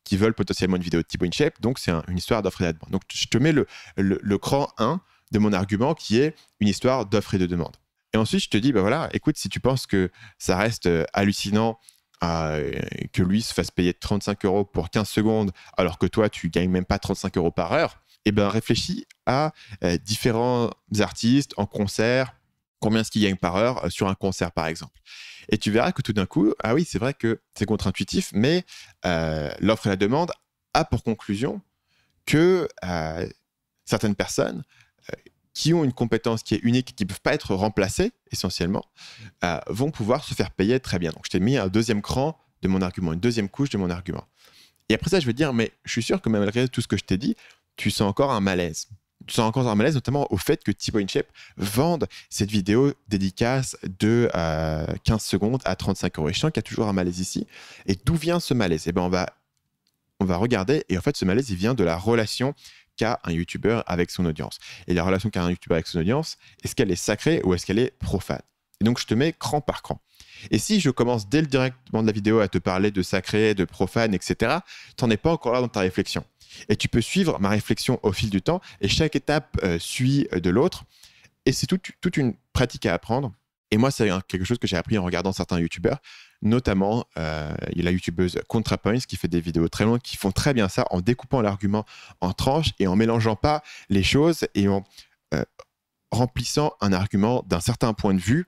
qui veulent potentiellement une vidéo de Thibaut InShape. Donc, c'est une histoire d'offre et de demande. Donc, je te mets le cran 1 de mon argument qui est une histoire d'offre et de demande. Et ensuite, je te dis, voilà, écoute, si tu penses que ça reste hallucinant que lui se fasse payer 35 € pour 15 secondes alors que toi, tu gagnes même pas 35 € par heure, réfléchis à différents artistes en concert, combien est-ce qu'ils gagnent par heure sur un concert, par exemple. Et tu verras que tout d'un coup, ah oui, c'est vrai que c'est contre-intuitif, mais l'offre et la demande a pour conclusion que certaines personnes qui ont une compétence qui est unique, qui ne peuvent pas être remplacées essentiellement, vont pouvoir se faire payer très bien. Donc, je t'ai mis un deuxième cran de mon argument, une deuxième couche de mon argument. Et après ça, je vais te dire, mais je suis sûr que malgré tout ce que je t'ai dit, tu sens encore un malaise. Tu sens encore un malaise, notamment au fait que Thibaut InShape vende cette vidéo dédicace de 15 secondes à 35 €. Et je sens qu'il y a toujours un malaise ici. Et d'où vient ce malaise? Eh bien, on va regarder. Et en fait, ce malaise, il vient de la relation qu'a un YouTuber avec son audience. Et la relation qu'a un YouTuber avec son audience, est-ce qu'elle est sacrée ou est-ce qu'elle est profane? Et donc, je te mets cran par cran. Et si je commence dès le directement de la vidéo à te parler de sacré, de profane, etc., tu n'en es pas encore là dans ta réflexion. Et tu peux suivre ma réflexion au fil du temps et chaque étape suit de l'autre. Et c'est toute une pratique à apprendre. Et moi, c'est quelque chose que j'ai appris en regardant certains YouTubeurs, notamment il y a la YouTubeuse ContraPoints qui fait des vidéos très longues qui font très bien ça en découpant l'argument en tranches et en mélangeant pas les choses et en remplissant un argument d'un certain point de vue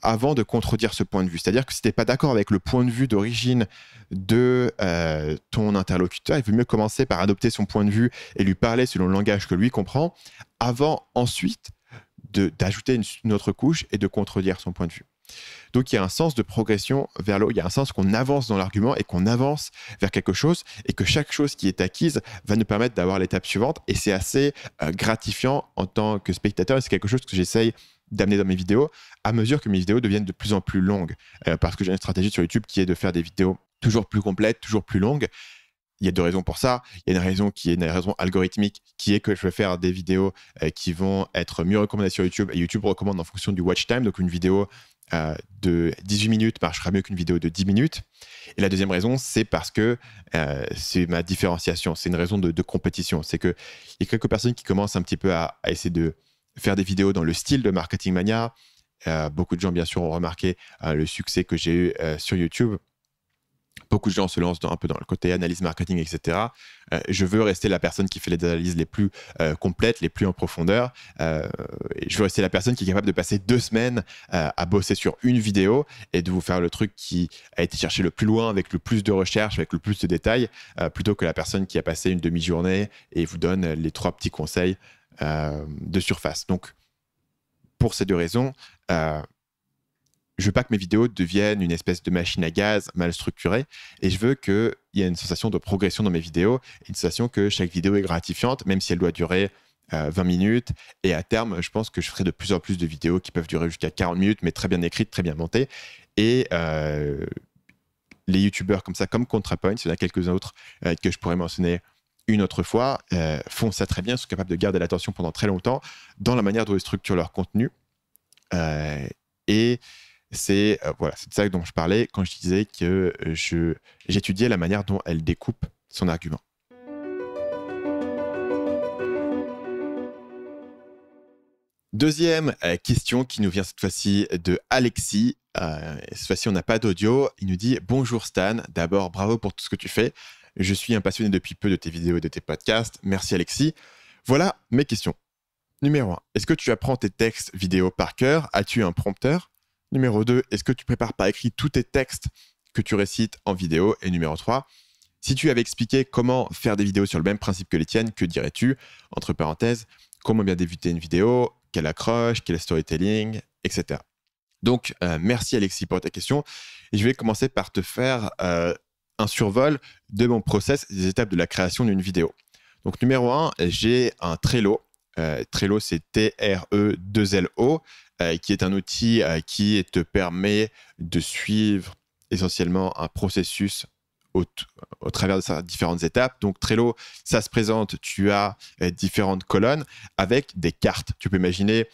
avant de contredire ce point de vue. C'est-à-dire que si tu n'es pas d'accord avec le point de vue d'origine de ton interlocuteur, il vaut mieux commencer par adopter son point de vue et lui parler selon le langage que lui comprend, avant ensuite d'ajouter une autre couche et de contredire son point de vue. Donc il y a un sens de progression vers le haut, il y a un sens qu'on avance dans l'argument et qu'on avance vers quelque chose et que chaque chose qui est acquise va nous permettre d'avoir l'étape suivante et c'est assez gratifiant en tant que spectateur et c'est quelque chose que j'essaye d'amener dans mes vidéos à mesure que mes vidéos deviennent de plus en plus longues parce que j'ai une stratégie sur YouTube qui est de faire des vidéos toujours plus complètes, toujours plus longues. Il y a deux raisons pour ça. Il y a une raison qui est une raison algorithmique qui est que je vais faire des vidéos qui vont être mieux recommandées sur YouTube et YouTube recommande en fonction du watch time. Donc une vidéo de 18 minutes marchera mieux qu'une vidéo de 10 minutes. Et la deuxième raison, c'est parce que c'est ma différenciation. C'est une raison de compétition. C'est qu'il y a quelques personnes qui commencent un petit peu à essayer de faire des vidéos dans le style de Marketing Mania. Beaucoup de gens, bien sûr, ont remarqué le succès que j'ai eu sur YouTube. Beaucoup de gens se lancent un peu dans le côté analyse marketing, etc. Je veux rester la personne qui fait les analyses les plus complètes, les plus en profondeur. Je veux rester la personne qui est capable de passer 2 semaines à bosser sur une vidéo et de vous faire le truc qui a été cherché le plus loin, avec le plus de recherche, avec le plus de détails, plutôt que la personne qui a passé une demi-journée et vous donne les 3 petits conseils de surface. Donc, pour ces 2 raisons, je veux pas que mes vidéos deviennent une espèce de machine à gaz mal structurée et je veux qu'il y ait une sensation de progression dans mes vidéos, une sensation que chaque vidéo est gratifiante, même si elle doit durer 20 minutes. Et à terme, je pense que je ferai de plus en plus de vidéos qui peuvent durer jusqu'à 40 minutes, mais très bien écrites, très bien montées. Et les youtubeurs comme ça, comme ContraPoints, il y en a quelques autres que je pourrais mentionner une autre fois, font ça très bien, sont capables de garder l'attention pendant très longtemps dans la manière dont ils structurent leur contenu. Et c'est voilà, c'est de ça dont je parlais quand je disais que j'étudiais la manière dont elle découpe son argument. Deuxième question qui nous vient cette fois-ci de Alexis. Cette fois-ci, on n'a pas d'audio. Il nous dit « Bonjour Stan, d'abord bravo pour tout ce que tu fais. Je suis un passionné depuis peu de tes vidéos et de tes podcasts. Merci Alexis. Voilà mes questions. Numéro 1, est-ce que tu apprends tes textes vidéo par cœur? As-tu un prompteur? Numéro 2, est-ce que tu prépares par écrit tous tes textes que tu récites en vidéo? Et numéro 3, si tu avais expliqué comment faire des vidéos sur le même principe que les tiennes, que dirais-tu? Entre parenthèses, comment bien débuter une vidéo? Quelle accroche? Quel storytelling? Etc. Donc, merci Alexis pour ta question. Et je vais commencer par te faire un survol de mon process, des étapes de la création d'une vidéo. Donc, numéro 1, j'ai un Trello. Trello, c'est T-R-E-2-L-O, qui est un outil qui te permet de suivre essentiellement un processus au travers de différentes étapes. Donc Trello, ça se présente, tu as différentes colonnes avec des cartes. Tu peux imaginer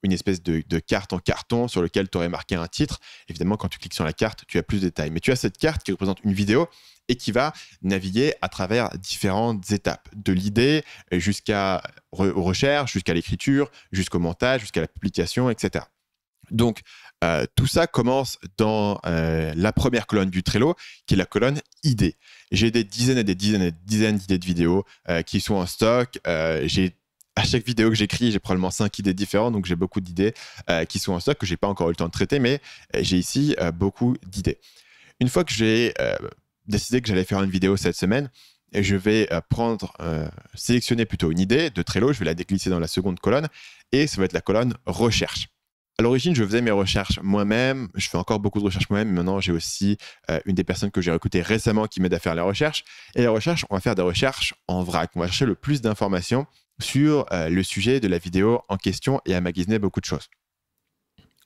une espèce de carte en carton sur laquelle tu aurais marqué un titre. Évidemment, quand tu cliques sur la carte, tu as plus de détails. Mais tu as cette carte qui représente une vidéo et qui va naviguer à travers différentes étapes, de l'idée aux recherches, jusqu'à l'écriture, jusqu'au montage, jusqu'à la publication, etc. Donc, tout ça commence dans la première colonne du Trello, qui est la colonne idées. J'ai des dizaines et des dizaines et des dizaines d'idées de vidéos qui sont en stock. À chaque vidéo que j'écris, j'ai probablement 5 idées différentes, donc j'ai beaucoup d'idées qui sont en stock, que je n'ai pas encore eu le temps de traiter, mais j'ai ici beaucoup d'idées. Une fois que j'ai décidé que j'allais faire une vidéo cette semaine, et je vais sélectionner plutôt une idée de Trello, je vais la déclisser dans la seconde colonne, et ça va être la colonne recherche. À l'origine, je faisais mes recherches moi-même, je fais encore beaucoup de recherches moi-même, mais maintenant j'ai aussi une des personnes que j'ai recrutées récemment qui m'aide à faire les recherches. Et les recherches, on va faire des recherches en vrac, on va chercher le plus d'informations sur le sujet de la vidéo en question et à magasiner beaucoup de choses.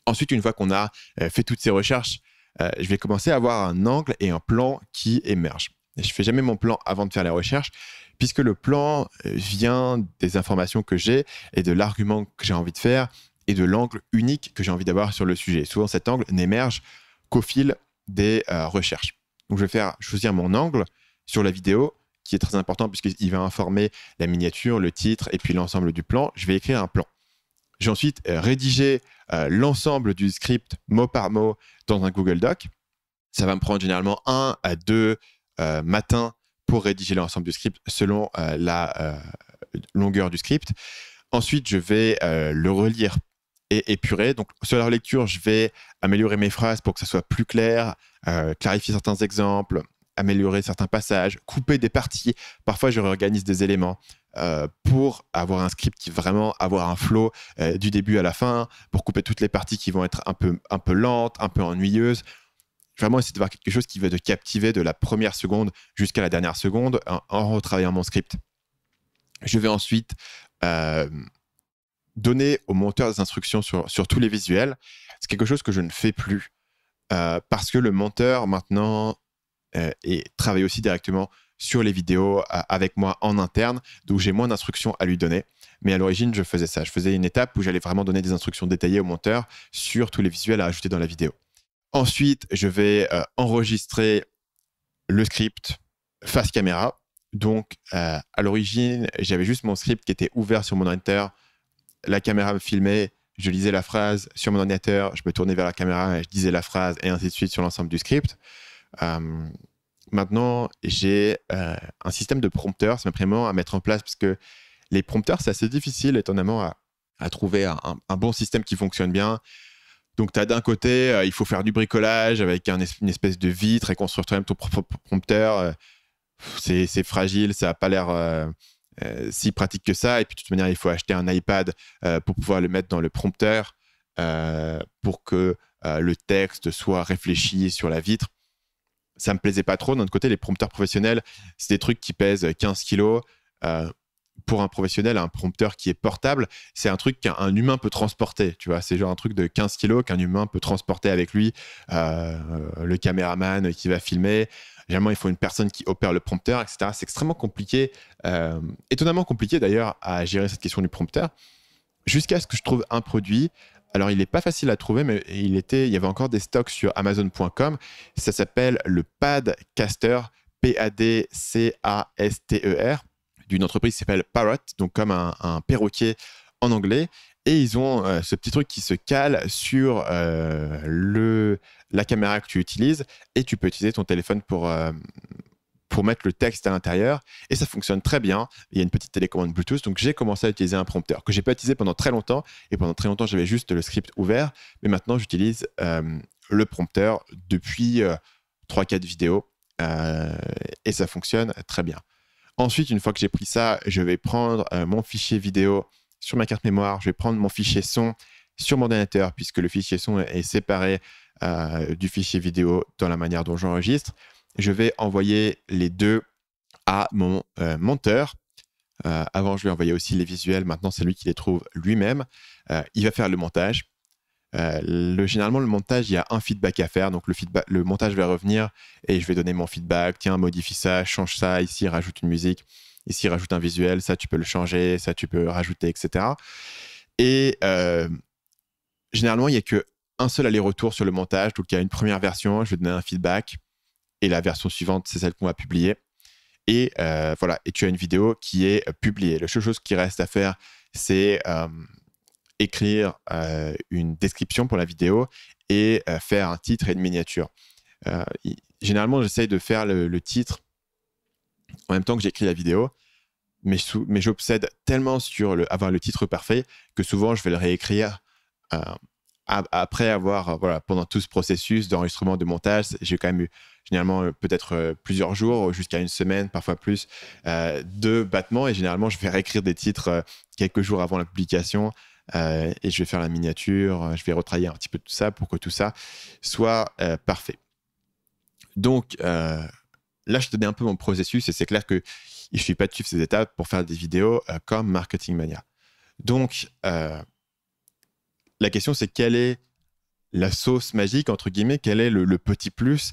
Ensuite, une fois qu'on a fait toutes ces recherches, je vais commencer à avoir un angle et un plan qui émergent. Et je ne fais jamais mon plan avant de faire les recherches, puisque le plan vient des informations que j'ai et de l'argument que j'ai envie de faire et de l'angle unique que j'ai envie d'avoir sur le sujet. Souvent, cet angle n'émerge qu'au fil des recherches. Donc, je vais choisir mon angle sur la vidéo, qui est très important puisqu'il va informer la miniature, le titre et puis l'ensemble du plan. Je vais écrire un plan. J'ai ensuite rédigé l'ensemble du script mot par mot dans un Google Doc. Ça va me prendre généralement 1 à 2 matins pour rédiger l'ensemble du script selon la longueur du script. Ensuite, je vais le relire et épurer. Donc, sur la relecture, je vais améliorer mes phrases pour que ça soit plus clair, clarifier certains exemples, améliorer certains passages, couper des parties. Parfois, je réorganise des éléments pour avoir un script qui vraiment avoir un flow du début à la fin, pour couper toutes les parties qui vont être un peu lentes, un peu ennuyeuses. Vraiment essayer de voir quelque chose qui va te captiver de la première seconde jusqu'à la dernière seconde en retravaillant mon script. Je vais ensuite donner au monteur des instructions sur tous les visuels. C'est quelque chose que je ne fais plus parce que le monteur maintenant travaille aussi directement sur les vidéos avec moi en interne, donc j'ai moins d'instructions à lui donner. Mais à l'origine, je faisais ça. Je faisais une étape où j'allais vraiment donner des instructions détaillées au monteur sur tous les visuels à ajouter dans la vidéo. Ensuite, je vais enregistrer le script face caméra. Donc, à l'origine, j'avais juste mon script qui était ouvert sur mon ordinateur. La caméra me filmait, je lisais la phrase sur mon ordinateur, je me tournais vers la caméra et je disais la phrase et ainsi de suite sur l'ensemble du script. Maintenant, j'ai un système de prompteurs. Ça m'a pris un moment à mettre en place parce que les prompteurs, c'est assez difficile étonnamment à trouver un bon système qui fonctionne bien. Donc, tu as d'un côté, il faut faire du bricolage avec une espèce de vitre et construire toi-même ton propre prompteur. C'est fragile, ça n'a pas l'air si pratique que ça. Et puis, de toute manière, il faut acheter un iPad pour pouvoir le mettre dans le prompteur pour que le texte soit réfléchi sur la vitre. Ça me plaisait pas trop. D'un autre côté, les prompteurs professionnels, c'est des trucs qui pèsent 15 kilos. Pour un professionnel, un prompteur qui est portable, c'est un truc qu'un humain peut transporter. Tu vois, c'est genre un truc de 15 kilos qu'un humain peut transporter avec lui. Le caméraman qui va filmer. Généralement, il faut une personne qui opère le prompteur, etc. C'est extrêmement compliqué, étonnamment compliqué d'ailleurs à gérer cette question du prompteur, jusqu'à ce que je trouve un produit. Alors, il n'est pas facile à trouver, mais il y avait encore des stocks sur Amazon.com. Ça s'appelle le Padcaster, Padcaster, d'une entreprise qui s'appelle Parrot, donc comme un perroquet en anglais. Et ils ont ce petit truc qui se cale sur la caméra que tu utilises et tu peux utiliser ton téléphone pour mettre le texte à l'intérieur et ça fonctionne très bien. Il y a une petite télécommande Bluetooth, donc j'ai commencé à utiliser un prompteur que j'ai pas utilisé pendant très longtemps et pendant très longtemps j'avais juste le script ouvert, mais maintenant j'utilise le prompteur depuis 3-4 vidéos et ça fonctionne très bien. Ensuite, une fois que j'ai pris ça, je vais prendre mon fichier vidéo sur ma carte mémoire, je vais prendre mon fichier son sur mon ordinateur puisque le fichier son est séparé du fichier vidéo dans la manière dont j'enregistre. Je vais envoyer les deux à mon monteur. Avant, je lui envoyais aussi les visuels. Maintenant, c'est lui qui les trouve lui-même. Il va faire le montage. Généralement, le montage, il y a un feedback à faire. Donc, le montage va revenir et je vais donner mon feedback. Tiens, modifie ça, change ça. Ici, rajoute une musique. Ici, rajoute un visuel. Ça, tu peux le changer. Ça, tu peux rajouter, etc. Et généralement, il n'y a qu'un seul aller-retour sur le montage. Donc, il y a une première version. Je vais donner un feedback. Et la version suivante, c'est celle qu'on va publier. Et voilà, et tu as une vidéo qui est publiée. La seule chose qui reste à faire, c'est écrire une description pour la vidéo et faire un titre et une miniature. Généralement, j'essaye de faire le titre en même temps que j'écris la vidéo, mais j'obsède tellement sur avoir le titre parfait que souvent, je vais le réécrire après avoir, voilà, pendant tout ce processus d'enregistrement, de montage, j'ai quand même eu généralement peut-être plusieurs jours, jusqu'à une semaine, parfois plus, de battements. Et généralement, je vais réécrire des titres quelques jours avant la publication. Et je vais faire la miniature, je vais retravailler un petit peu tout ça pour que tout ça soit parfait. Donc, là, je te donne un peu mon processus et c'est clair qu'il ne suffit pas de suivre ces étapes pour faire des vidéos comme Marketing Mania. Donc, la question, c'est quelle est la sauce magique, entre guillemets, quel est le petit plus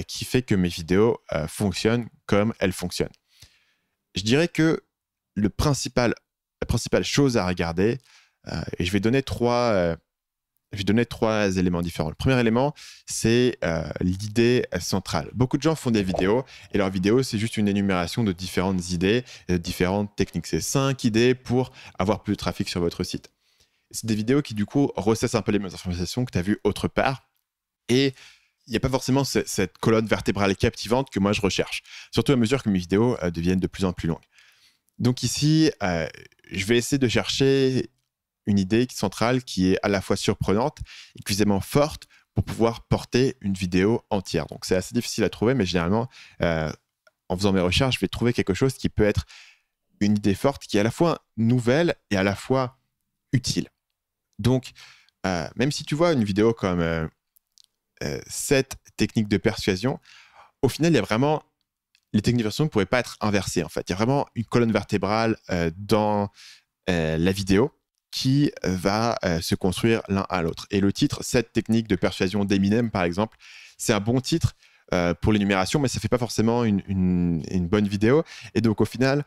qui fait que mes vidéos fonctionnent comme elles fonctionnent. Je dirais que la principale chose à regarder, et je vais donner trois éléments différents. Le premier élément, c'est l'idée centrale. Beaucoup de gens font des vidéos et leur vidéo, c'est juste une énumération de différentes idées, de différentes techniques. C'est 5 idées pour avoir plus de trafic sur votre site. C'est des vidéos qui, du coup, ressassent un peu les mêmes informations que tu as vues autre part. Et il n'y a pas forcément cette colonne vertébrale captivante que moi, je recherche. Surtout à mesure que mes vidéos deviennent de plus en plus longues. Donc ici, je vais essayer de chercher une idée centrale qui est à la fois surprenante et suffisamment forte pour pouvoir porter une vidéo entière. Donc, c'est assez difficile à trouver, mais généralement, en faisant mes recherches, je vais trouver quelque chose qui peut être une idée forte, qui est à la fois nouvelle et à la fois utile. Donc, même si tu vois une vidéo comme 7 techniques de persuasion, au final, il y a vraiment... Les techniques de persuasion ne pourraient pas être inversées, en fait. Il y a vraiment une colonne vertébrale dans la vidéo qui va se construire l'un à l'autre. Et le titre, 7 techniques de persuasion d'Eminem, par exemple, c'est un bon titre pour l'énumération, mais ça ne fait pas forcément une bonne vidéo. Et donc, au final,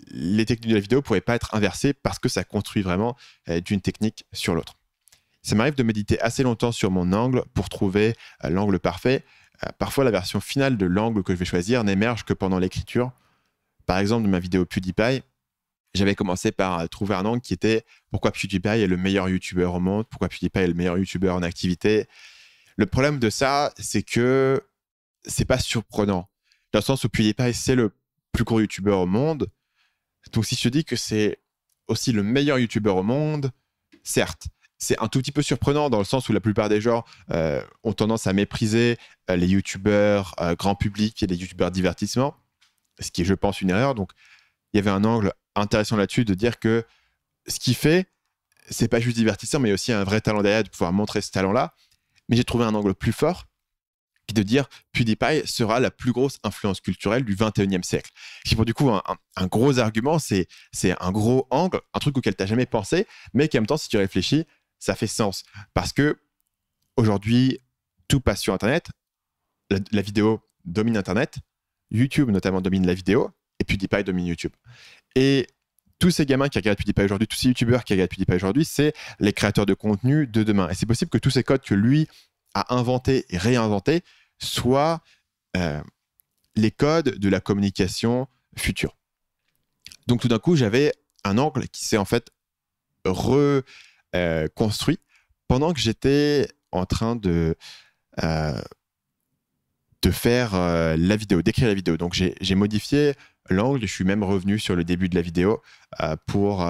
les techniques de la vidéo ne pourraient pas être inversées parce que ça construit vraiment d'une technique sur l'autre. Ça m'arrive de méditer assez longtemps sur mon angle pour trouver l'angle parfait. Parfois, la version finale de l'angle que je vais choisir n'émerge que pendant l'écriture. Par exemple, de ma vidéo PewDiePie, j'avais commencé par trouver un angle qui était pourquoi PewDiePie est le meilleur YouTuber au monde, pourquoi PewDiePie est le meilleur YouTuber en activité. Le problème de ça, c'est que c'est pas surprenant. Dans le sens où PewDiePie, c'est le plus gros YouTuber au monde. Donc, si je te dis que c'est aussi le meilleur YouTuber au monde, certes, c'est un tout petit peu surprenant dans le sens où la plupart des gens ont tendance à mépriser les YouTubers grand public et les YouTubers divertissement, ce qui est, je pense, une erreur. Donc, il y avait un angle intéressant là-dessus de dire que ce qu'il fait, c'est pas juste divertissant, mais aussi un vrai talent derrière de pouvoir montrer ce talent-là. Mais j'ai trouvé un angle plus fort qui est de dire PewDiePie sera la plus grosse influence culturelle du 21e siècle. Qui pour du coup un gros argument, c'est un gros angle, un truc auquel tu n'as jamais pensé, mais qui en même temps, si tu réfléchis, ça fait sens. Parce que aujourd'hui, tout passe sur Internet, la vidéo domine Internet, YouTube notamment domine la vidéo, et PewDiePie domine YouTube. Et tous ces gamins qui regardent PewDiePie aujourd'hui, tous ces YouTubeurs qui regardent PewDiePie aujourd'hui, c'est les créateurs de contenu de demain. Et c'est possible que tous ces codes que lui a inventés et réinventés soient les codes de la communication future. Donc tout d'un coup, j'avais un angle qui s'est en fait reconstruit pendant que j'étais en train de faire la vidéo, d'écrire la vidéo. Donc j'ai modifié l'angle, je suis même revenu sur le début de la vidéo pour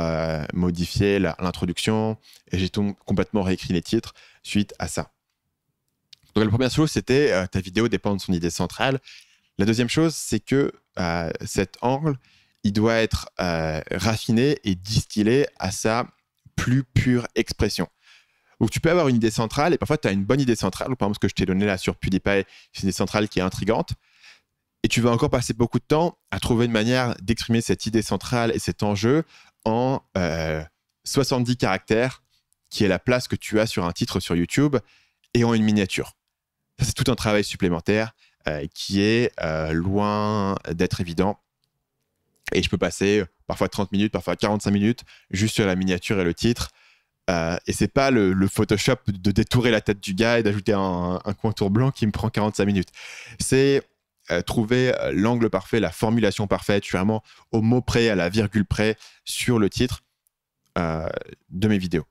modifier l'introduction et j'ai complètement réécrit les titres suite à ça. Donc la première chose, c'était ta vidéo dépend de son idée centrale. La deuxième chose, c'est que cet angle, il doit être raffiné et distillé à sa plus pure expression. Donc tu peux avoir une idée centrale et parfois tu as une bonne idée centrale. Par exemple, ce que je t'ai donné là sur PewDiePie, c'est une idée centrale qui est intrigante. Et tu vas encore passer beaucoup de temps à trouver une manière d'exprimer cette idée centrale et cet enjeu en 70 caractères, qui est la place que tu as sur un titre sur YouTube, et en une miniature. Ça, c'est tout un travail supplémentaire qui est loin d'être évident. Et je peux passer parfois 30 minutes, parfois 45 minutes juste sur la miniature et le titre. Et c'est pas le Photoshop de détourer la tête du gars et d'ajouter un contour blanc qui me prend 45 minutes. C'est trouver l'angle parfait, la formulation parfaite. Je suis vraiment au mot près, à la virgule près sur le titre de mes vidéos.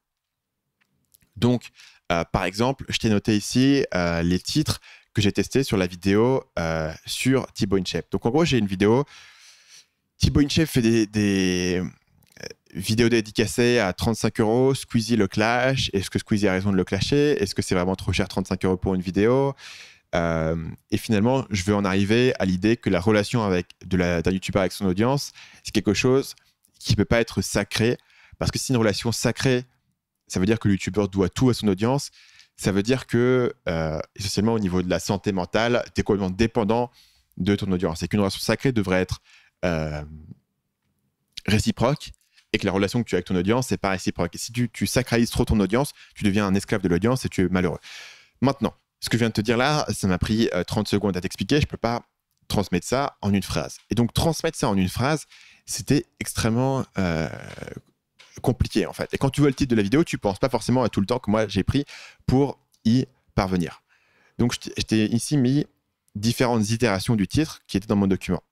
Donc, par exemple, je t'ai noté ici les titres que j'ai testés sur la vidéo sur Thibaut InShape. Donc, en gros, j'ai une vidéo. Thibaut InShape fait vidéo dédicacée à 35 €, Squeezie le clash. Est-ce que Squeezie a raison de le clasher? Est-ce que c'est vraiment trop cher 35 € pour une vidéo? Et finalement, je veux en arriver à l'idée que la relation d'un YouTuber avec son audience, c'est quelque chose qui ne peut pas être sacré. Parce que si c'est une relation sacrée, ça veut dire que le YouTuber doit tout à son audience. Ça veut dire que, essentiellement, au niveau de la santé mentale, tu es complètement dépendant de ton audience. Et qu'une relation sacrée devrait être réciproque, et que la relation que tu as avec ton audience, c'est pas réciproque. Et si tu sacralises trop ton audience, tu deviens un esclave de l'audience et tu es malheureux. Maintenant, ce que je viens de te dire là, ça m'a pris 30 secondes à t'expliquer. Je peux pas transmettre ça en une phrase. Et donc, transmettre ça en une phrase, c'était extrêmement compliqué, en fait. Et quand tu vois le titre de la vidéo, tu penses pas forcément à tout le temps que moi, j'ai pris pour y parvenir. Donc, je t'ai ici mis différentes itérations du titre qui étaient dans mon document.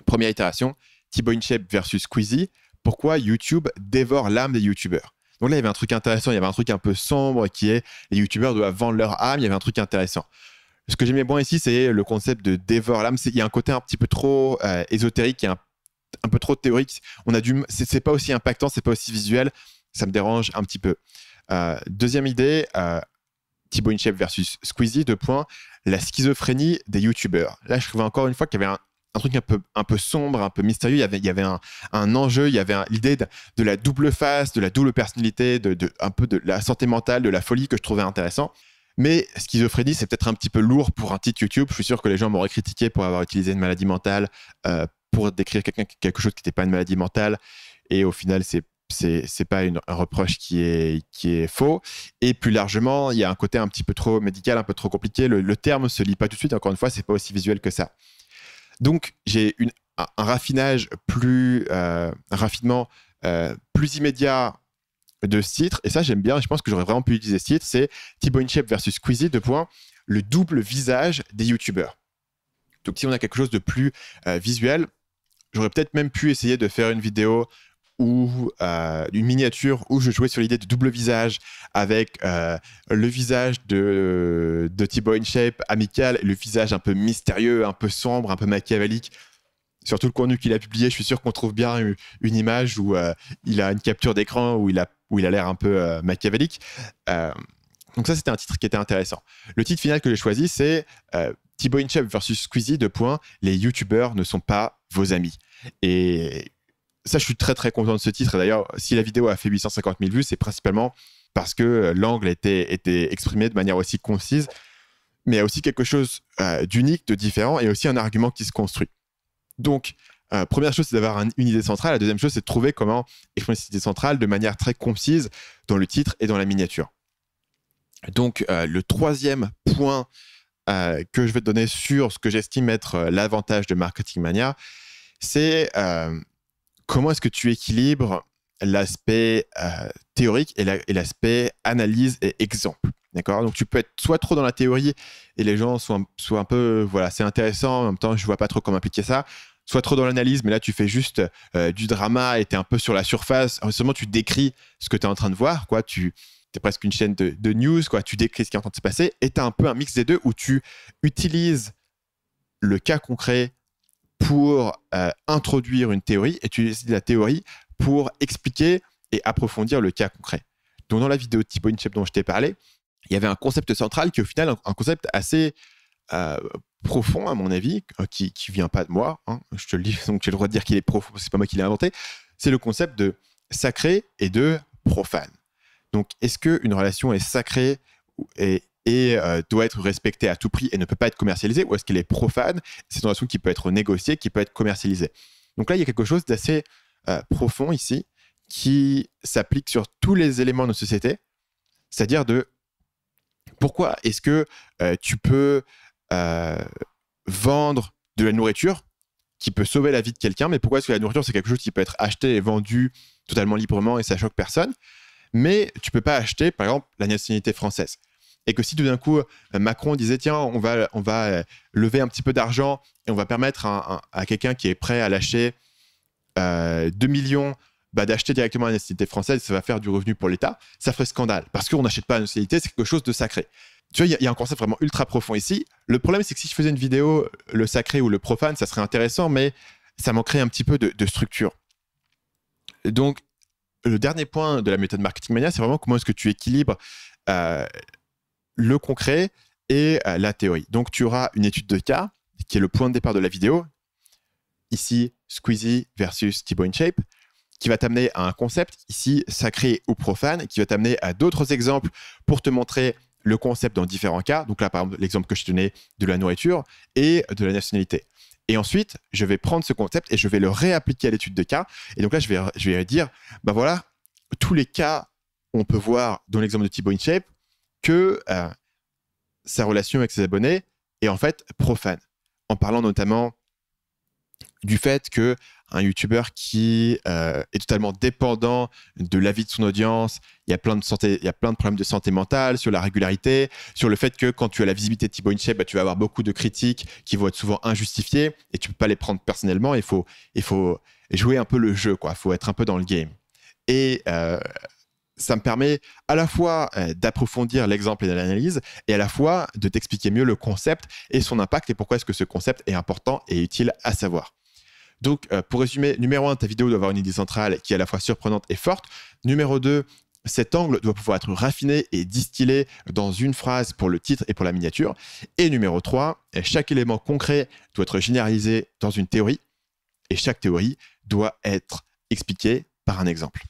Première itération, Thibaut InShape versus Squeezie. Pourquoi YouTube dévore l'âme des YouTubeurs? Donc là, il y avait un truc intéressant, il y avait un truc un peu sombre qui est les YouTubeurs doivent vendre leur âme. Il y avait un truc intéressant. Ce que j'aimais bien ici, c'est le concept de dévore l'âme. Il y a un côté un petit peu trop ésotérique, un peu trop théorique. C'est pas aussi impactant, c'est pas aussi visuel. Ça me dérange un petit peu. Deuxième idée, Thibaut InShape versus Squeezie, la schizophrénie des YouTubeurs. Là, je trouvais encore une fois qu'il y avait un truc un peu sombre, un peu mystérieux. Il y avait un enjeu, il y avait l'idée de la double face, de la double personnalité, un peu de la santé mentale, de la folie que je trouvais intéressant. Mais schizophrénie, c'est peut-être un petit peu lourd pour un titre YouTube. Je suis sûr que les gens m'auraient critiqué pour avoir utilisé une maladie mentale pour décrire quelque chose qui n'était pas une maladie mentale. Et au final, c'est pas un reproche qui est faux. Et plus largement, il y a un côté un petit peu trop médical, un peu trop compliqué. Le terme se lit pas tout de suite. Encore une fois, c'est pas aussi visuel que ça. Donc, j'ai un raffinage un raffinement plus immédiat de ce titre. Et ça, j'aime bien. Je pense que j'aurais vraiment pu utiliser ce titre. C'est Thibaut InShape versus Squeezie, le double visage des YouTubeurs. Donc, si on a quelque chose de plus visuel, j'aurais peut-être même pu essayer de faire une vidéo ou une miniature où je jouais sur l'idée de double visage avec le visage de Thibaut InShape amical et le visage un peu mystérieux, un peu sombre, un peu machiavélique. Sur tout le contenu qu'il a publié, je suis sûr qu'on trouve bien une image où il a une capture d'écran où il a l'air un peu machiavélique. Donc ça, c'était un titre qui était intéressant. Le titre final que j'ai choisi, c'est Thibaut InShape versus Squeezie, les YouTubeurs ne sont pas vos amis. Et ça, je suis très très content de ce titre. Et d'ailleurs, si la vidéo a fait 850 000 vues, c'est principalement parce que l'angle était exprimé de manière aussi concise. Mais il y a aussi quelque chose d'unique, de différent, et aussi un argument qui se construit. Donc, première chose, c'est d'avoir une idée centrale. La deuxième chose, c'est de trouver comment exprimer cette idée centrale de manière très concise dans le titre et dans la miniature. Donc, le troisième point que je vais te donner sur ce que j'estime être l'avantage de Marketing Mania, c'est comment est-ce que tu équilibres l'aspect théorique et l'aspect analyse et exemple. D'accord? Donc, tu peux être soit trop dans la théorie et les gens sont un peu, voilà, c'est intéressant, en même temps, je vois pas trop comment appliquer ça. Soit trop dans l'analyse, mais là, tu fais juste du drama et tu es un peu sur la surface. Seulement, tu décris ce que tu es en train de voir, quoi. Tu es presque une chaîne de news, quoi. Tu décris ce qui est en train de se passer et tu as un peu un mix des deux où tu utilises le cas concret pour introduire une théorie et tu utilises la théorie pour expliquer et approfondir le cas concret. Donc, dans la vidéo de Thibaut InShape dont je t'ai parlé, il y avait un concept central qui est au final un concept assez profond, à mon avis, qui vient pas de moi. Hein. Je te le dis, donc j'ai le droit de dire qu'il est profond, c'est pas moi qui l'ai inventé. C'est le concept de sacré et de profane. Donc, est-ce qu'une relation est sacrée et doit être respectée à tout prix et ne peut pas être commercialisée, ou est-ce qu'elle est profane? C'est une relation qui peut être négociée, qui peut être commercialisée. Donc là, il y a quelque chose d'assez profond ici qui s'applique sur tous les éléments de notre société, c'est-à-dire de pourquoi est-ce que tu peux vendre de la nourriture qui peut sauver la vie de quelqu'un, mais pourquoi est-ce que la nourriture, c'est quelque chose qui peut être acheté et vendu totalement librement et ça choque personne, mais tu peux pas acheter, par exemple, la nationalité française. Et que si tout d'un coup, Macron disait, tiens, on va lever un petit peu d'argent et on va permettre à quelqu'un qui est prêt à lâcher 2 millions d'acheter directement la nationalité française, ça va faire du revenu pour l'État, ça ferait scandale. Parce qu'on n'achète pas la nationalité, c'est quelque chose de sacré. Tu vois, il y a un concept vraiment ultra profond ici. Le problème, c'est que si je faisais une vidéo, le sacré ou le profane, ça serait intéressant, mais ça manquerait un petit peu de structure. Donc, le dernier point de la méthode Marketing Mania, c'est vraiment comment est-ce que tu équilibres le concret et la théorie. Donc, tu auras une étude de cas qui est le point de départ de la vidéo. Ici, Squeezie versus Thibaut InShape, qui va t'amener à un concept, ici, sacré ou profane, qui va t'amener à d'autres exemples pour te montrer le concept dans différents cas. Donc là, par exemple, l'exemple que je te donnais de la nourriture et de la nationalité. Et ensuite, je vais prendre ce concept et je vais le réappliquer à l'étude de cas. Et donc là, je vais dire, bah voilà, tous les cas, on peut voir dans l'exemple de Thibaut InShape que sa relation avec ses abonnés est en fait profane. En parlant notamment du fait qu'un YouTuber qui est totalement dépendant de l'avis de son audience, il y a plein de problèmes de santé mentale, sur la régularité, sur le fait que quand tu as la visibilité de Thibaut InShape, bah, tu vas avoir beaucoup de critiques qui vont être souvent injustifiées et tu ne peux pas les prendre personnellement. Il faut jouer un peu le jeu, quoi. Il faut être un peu dans le game. Et ça me permet à la fois d'approfondir l'exemple et de l'analyse et à la fois de t'expliquer mieux le concept et son impact et pourquoi est-ce que ce concept est important et utile à savoir. Donc, pour résumer, numéro 1, ta vidéo doit avoir une idée centrale qui est à la fois surprenante et forte. Numéro 2, cet angle doit pouvoir être raffiné et distillé dans une phrase pour le titre et pour la miniature. Et numéro 3, chaque élément concret doit être généralisé dans une théorie et chaque théorie doit être expliquée par un exemple.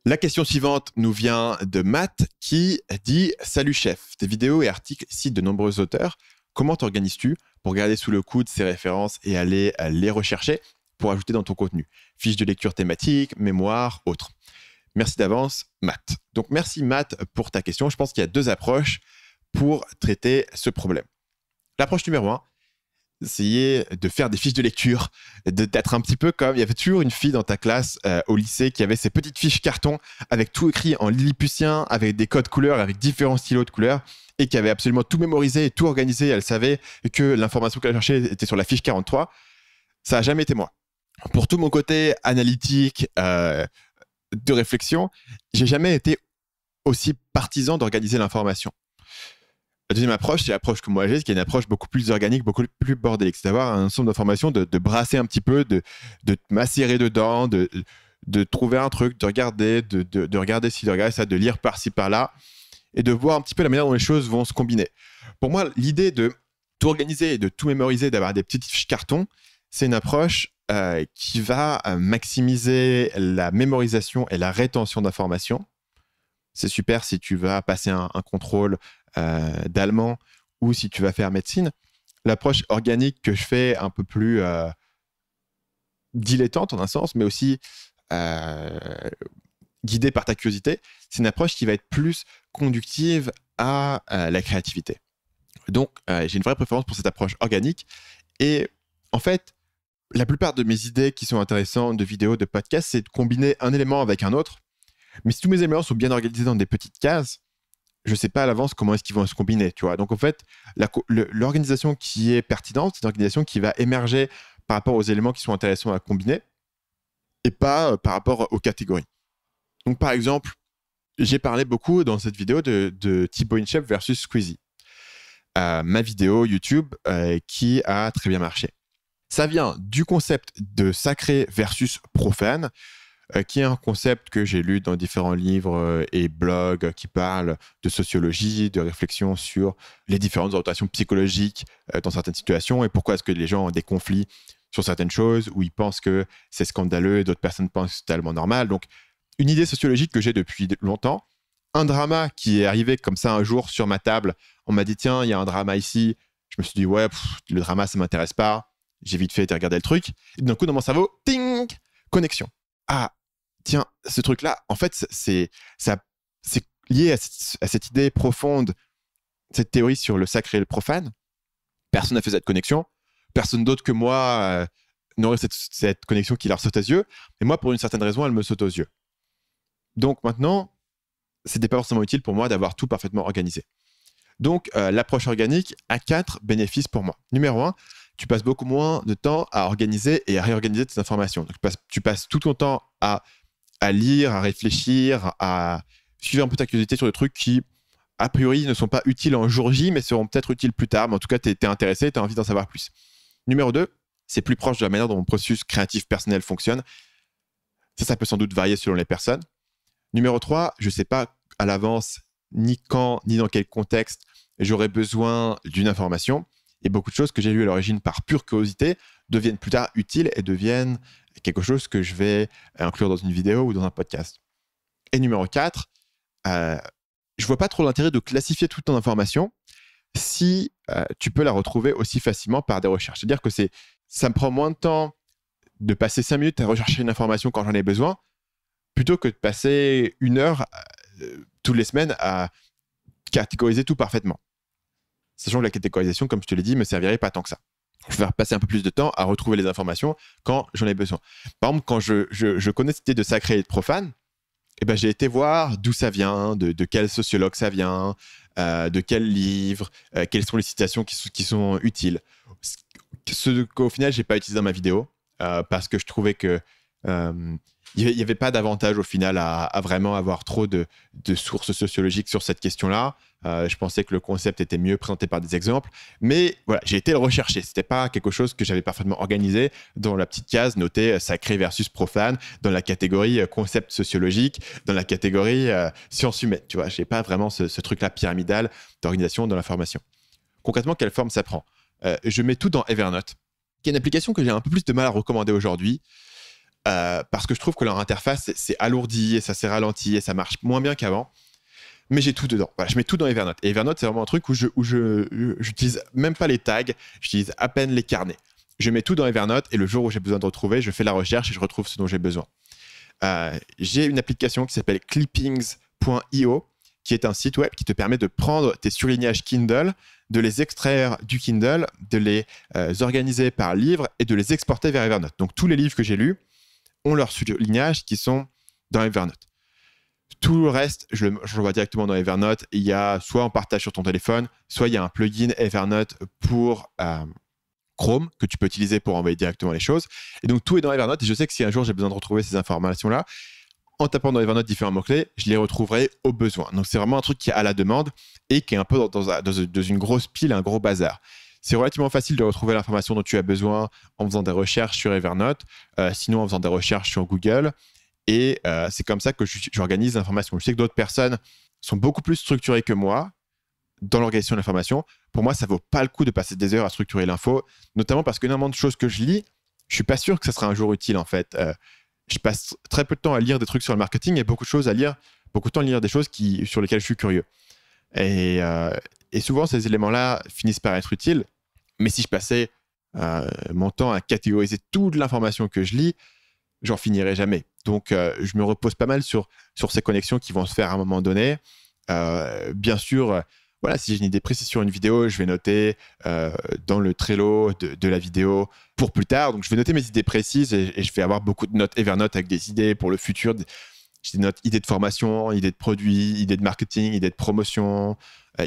La question suivante nous vient de Matt qui dit « Salut chef, tes vidéos et articles citent de nombreux auteurs. Comment t'organises-tu pour garder sous le coude ces références et aller les rechercher pour ajouter dans ton contenu? Fiches de lecture thématiques, mémoire, autres. » Merci d'avance, Matt. Donc merci Matt pour ta question. Je pense qu'il y a 2 approches pour traiter ce problème. L'approche numéro 1, essayer de faire des fiches de lecture, d'être un petit peu comme... Il y avait toujours une fille dans ta classe au lycée qui avait ses petites fiches carton avec tout écrit en lilliputien, avec des codes couleurs, avec différents stylos de couleurs et qui avait absolument tout mémorisé et tout organisé. Elle savait que l'information qu'elle cherchait était sur la fiche 43. Ça n'a jamais été moi. Pour tout mon côté analytique, de réflexion, j'ai jamais été aussi partisan d'organiser l'information. La deuxième approche, c'est l'approche que moi j'ai, qui est une approche beaucoup plus organique, beaucoup plus bordélique. C'est d'avoir un ensemble d'informations, de brasser un petit peu, de macérer dedans, de trouver un truc, de regarder, de regarder ci, de regarder ça, de lire par-ci, par-là, et de voir un petit peu la manière dont les choses vont se combiner. Pour moi, l'idée de tout organiser et de tout mémoriser, d'avoir des petites fiches carton, c'est une approche qui va maximiser la mémorisation et la rétention d'informations. C'est super si tu vas passer un contrôle d'allemand ou si tu vas faire médecine. L'approche organique que je fais un peu plus dilettante en un sens, mais aussi guidée par ta curiosité, c'est une approche qui va être plus conductive à la créativité. Donc, j'ai une vraie préférence pour cette approche organique. Et en fait, la plupart de mes idées qui sont intéressantes de vidéos, de podcasts, c'est de combiner un élément avec un autre. Mais si tous mes éléments sont bien organisés dans des petites cases, je ne sais pas à l'avance comment est-ce qu'ils vont se combiner, tu vois. Donc, en fait, l'organisation qui est pertinente, c'est une organisation qui va émerger par rapport aux éléments qui sont intéressants à combiner et pas par rapport aux catégories. Donc, par exemple, j'ai parlé beaucoup dans cette vidéo de Thibaut InShape versus Squeezie. Ma vidéo YouTube qui a très bien marché. Ça vient du concept de sacré versus profane, qui est un concept que j'ai lu dans différents livres et blogs qui parlent de sociologie, de réflexion sur les différentes orientations psychologiques dans certaines situations et pourquoi est-ce que les gens ont des conflits sur certaines choses où ils pensent que c'est scandaleux et d'autres personnes pensent que c'est totalement normal. Donc, une idée sociologique que j'ai depuis longtemps, un drama qui est arrivé comme ça un jour sur ma table. On m'a dit, tiens, il y a un drama ici. Je me suis dit, ouais, le drama, ça ne m'intéresse pas. J'ai vite fait été regarder le truc. Et d'un coup, dans mon cerveau, ting, connexion. Ah, tiens, ce truc-là, en fait, c'est lié à cette idée profonde, cette théorie sur le sacré et le profane. Personne n'a fait cette connexion. Personne d'autre que moi n'aurait cette connexion qui leur saute aux yeux. Et moi, pour une certaine raison, elle me saute aux yeux. Donc maintenant, c'était pas forcément utile pour moi d'avoir tout parfaitement organisé. Donc, l'approche organique a 4 bénéfices pour moi. Numéro 1, tu passes beaucoup moins de temps à organiser et à réorganiser tes informations. Donc, tu passes tout ton temps à lire, à réfléchir, à suivre un peu ta curiosité sur des trucs qui, a priori, ne sont pas utiles en jour J, mais seront peut-être utiles plus tard. Mais en tout cas, tu es intéressé, tu as envie d'en savoir plus. Numéro 2, C'est plus proche de la manière dont mon processus créatif personnel fonctionne. Ça peut sans doute varier selon les personnes. Numéro 3, je ne sais pas à l'avance ni quand, ni dans quel contexte j'aurai besoin d'une information. Et beaucoup de choses que j'ai lues à l'origine par pure curiosité deviennent plus tard utiles et deviennent quelque chose que je vais inclure dans une vidéo ou dans un podcast. Et numéro 4, je ne vois pas trop l'intérêt de classifier toute ton information si tu peux la retrouver aussi facilement par des recherches. C'est-à-dire que ça me prend moins de temps de passer 5 minutes à rechercher une information quand j'en ai besoin, plutôt que de passer 1 heure toutes les semaines à catégoriser tout parfaitement. Sachant que la catégorisation, comme je te l'ai dit, ne me servirait pas tant que ça. Je vais passer un peu plus de temps à retrouver les informations quand j'en ai besoin. Par exemple, quand je connais cette idée de sacré et de profane, j'ai été voir d'où ça vient, de quel sociologue ça vient, de quel livre, quelles sont les citations qui sont utiles. Ce qu'au final, je n'ai pas utilisé dans ma vidéo parce que je trouvais que il n'y avait pas d'avantage au final à vraiment avoir trop de sources sociologiques sur cette question-là. Je pensais que le concept était mieux présenté par des exemples. Mais voilà, j'ai été le rechercher. Ce n'était pas quelque chose que j'avais parfaitement organisé dans la petite case notée sacré versus profane, dans la catégorie concept sociologique, dans la catégorie sciences humaines. Tu vois, je n'ai pas vraiment ce truc-là pyramidal d'organisation de l'information. Concrètement, quelle forme ça prend ? Je mets tout dans Evernote, qui est une application que j'ai un peu plus de mal à recommander aujourd'hui. Parce que je trouve que leur interface c'est alourdi et ça s'est ralenti et ça marche moins bien qu'avant. Mais j'ai tout dedans. Voilà, je mets tout dans Evernote. Et Evernote, c'est vraiment un truc où j'utilise même pas les tags, j'utilise à peine les carnets. Je mets tout dans Evernote et le jour où j'ai besoin de retrouver, je fais la recherche et je retrouve ce dont j'ai besoin. J'ai une application qui s'appelle clippings.io, qui est un site web qui te permet de prendre tes surlignages Kindle, de les extraire du Kindle, de les organiser par livre et de les exporter vers Evernote. Donc tous les livres que j'ai lus ont leurs surlignages qui sont dans Evernote. Tout le reste, je l'envoie directement dans Evernote. Il y a soit en partage sur ton téléphone, soit il y a un plugin Evernote pour Chrome que tu peux utiliser pour envoyer directement les choses. Et donc, tout est dans Evernote. Et je sais que si un jour j'ai besoin de retrouver ces informations-là, en tapant dans Evernote différents mots-clés, je les retrouverai au besoin. Donc, c'est vraiment un truc qui est à la demande et qui est un peu dans une grosse pile, un gros bazar. C'est relativement facile de retrouver l'information dont tu as besoin en faisant des recherches sur Evernote, sinon en faisant des recherches sur Google. Et c'est comme ça que j'organise l'information. Je sais que d'autres personnes sont beaucoup plus structurées que moi dans l'organisation de l'information. Pour moi, ça ne vaut pas le coup de passer des heures à structurer l'info, notamment parce qu'énormément de choses que je lis, je ne suis pas sûr que ça sera un jour utile en fait. Je passe très peu de temps à lire des trucs sur le marketing et beaucoup de temps à lire des choses sur lesquelles je suis curieux. Et souvent, ces éléments-là finissent par être utiles. Mais si je passais mon temps à catégoriser toute l'information que je lis, j'en finirai jamais. Donc, je me repose pas mal sur ces connexions qui vont se faire à un moment donné. Bien sûr, voilà, si j'ai une idée précise sur une vidéo, je vais noter dans le Trello de la vidéo pour plus tard. Donc, je vais noter mes idées précises et je vais avoir beaucoup de notes Evernote avec des idées pour le futur. J'ai des notes idées de formation, idées de produits, idées de marketing, idées de promotion,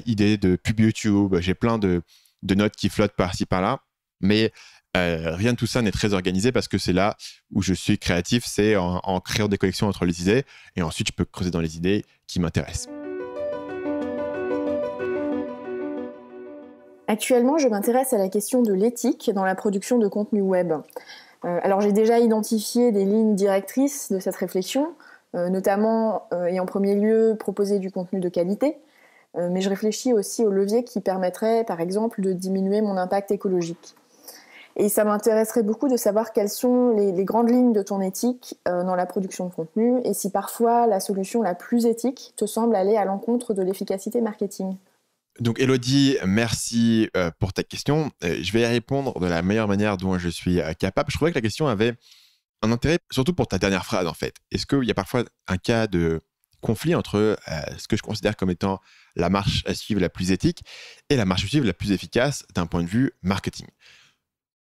idées de pub YouTube. J'ai plein de notes qui flottent par-ci, par-là. Mais rien de tout ça n'est très organisé parce que c'est là où je suis créatif, c'est en créant des connexions entre les idées et ensuite je peux creuser dans les idées qui m'intéressent. Actuellement, je m'intéresse à la question de l'éthique dans la production de contenu web. Alors j'ai déjà identifié des lignes directrices de cette réflexion, notamment et en premier lieu proposer du contenu de qualité, mais je réfléchis aussi aux leviers qui permettraient par exemple de diminuer mon impact écologique. Et ça m'intéresserait beaucoup de savoir quelles sont les grandes lignes de ton éthique dans la production de contenu et si parfois la solution la plus éthique te semble aller à l'encontre de l'efficacité marketing. Donc Elodie, merci pour ta question. Je vais y répondre de la meilleure manière dont je suis capable. Je trouvais que la question avait un intérêt, surtout pour ta dernière phrase en fait. Est-ce qu'il y a parfois un cas de conflit entre ce que je considère comme étant la marche à suivre la plus éthique et la marche à suivre la plus efficace d'un point de vue marketing ?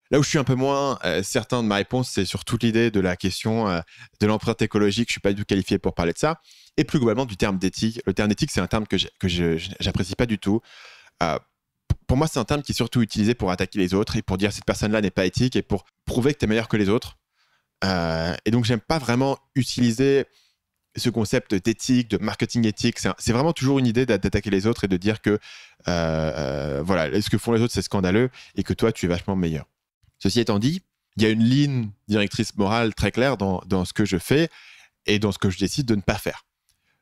Là où je suis un peu moins certain de ma réponse, c'est sur toute l'idée de la question de l'empreinte écologique. Je ne suis pas du tout qualifié pour parler de ça. Et plus globalement du terme d'éthique. Le terme d'éthique, c'est un terme que j'apprécie pas du tout. Pour moi, c'est un terme qui est surtout utilisé pour attaquer les autres et pour dire cette personne-là n'est pas éthique et pour prouver que tu es meilleur que les autres. Et donc, j'aime pas vraiment utiliser ce concept d'éthique, de marketing éthique. C'est vraiment toujours une idée d'attaquer les autres et de dire que voilà, ce que font les autres, c'est scandaleux et que toi, tu es vachement meilleur. Ceci étant dit, il y a une ligne directrice morale très claire dans ce que je fais et dans ce que je décide de ne pas faire.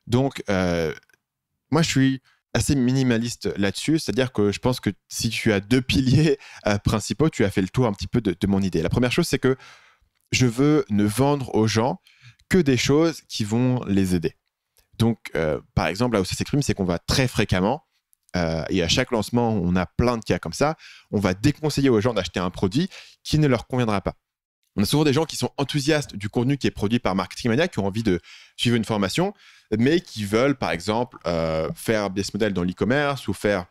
Donc, moi, je suis assez minimaliste là-dessus, c'est-à-dire que je pense que si tu as 2 piliers principaux, tu as fait le tour un petit peu de mon idée. La première chose, c'est que je veux ne vendre aux gens que des choses qui vont les aider. Donc, par exemple, là où ça s'exprime, c'est qu'on va très fréquemment, et à chaque lancement, on a plein de cas comme ça, on va déconseiller aux gens d'acheter un produit qui ne leur conviendra pas. On a souvent des gens qui sont enthousiastes du contenu qui est produit par Marketing Mania, qui ont envie de suivre une formation, mais qui veulent, par exemple, faire business model dans l'e-commerce ou faire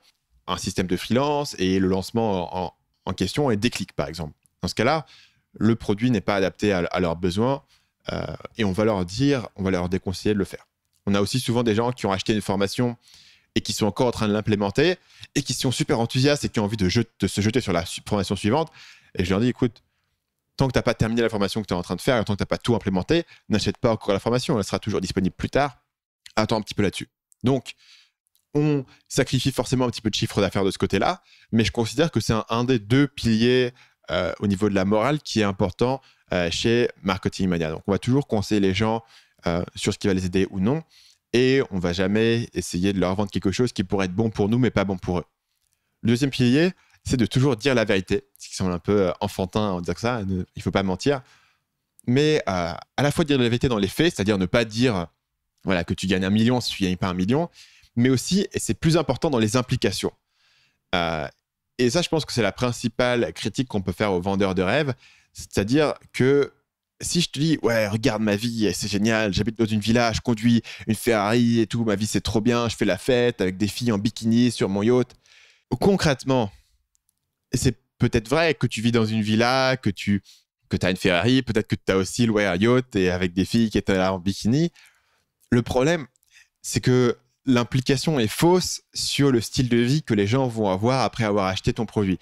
un système de freelance et le lancement en question est déclic, par exemple. Dans ce cas-là, le produit n'est pas adapté à leurs besoins et on va leur déconseiller de le faire. On a aussi souvent des gens qui ont acheté une formation et qui sont encore en train de l'implémenter et qui sont super enthousiastes et qui ont envie de se jeter sur la formation suivante. Et je leur dis, écoute, tant que tu n'as pas terminé la formation que tu es en train de faire et tant que tu n'as pas tout implémenté, n'achète pas encore la formation, elle sera toujours disponible plus tard. Attends un petit peu là-dessus. Donc, on sacrifie forcément un petit peu de chiffre d'affaires de ce côté-là, mais je considère que c'est un des 2 piliers au niveau de la morale qui est important chez Marketing Mania. Donc, on va toujours conseiller les gens sur ce qui va les aider ou non, et on ne va jamais essayer de leur vendre quelque chose qui pourrait être bon pour nous, mais pas bon pour eux. Le deuxième pilier, c'est de toujours dire la vérité, ce qui semble un peu enfantin en disant que ça, il ne faut pas mentir, mais à la fois dire la vérité dans les faits, c'est-à-dire ne pas dire que tu gagnes 1 million si tu ne gagnes pas 1 million, mais aussi, et c'est plus important, dans les implications. Et ça, je pense que c'est la principale critique qu'on peut faire aux vendeurs de rêves, c'est-à-dire que si je te dis, ouais, regarde ma vie, c'est génial, j'habite dans une villa, je conduis une Ferrari et tout, ma vie c'est trop bien, je fais la fête avec des filles en bikini sur mon yacht. Concrètement, c'est peut-être vrai que tu vis dans une villa, que tu as une Ferrari, peut-être que tu as aussi loué un yacht et avec des filles qui étaient là en bikini. Le problème, c'est que l'implication est fausse sur le style de vie que les gens vont avoir après avoir acheté ton produit.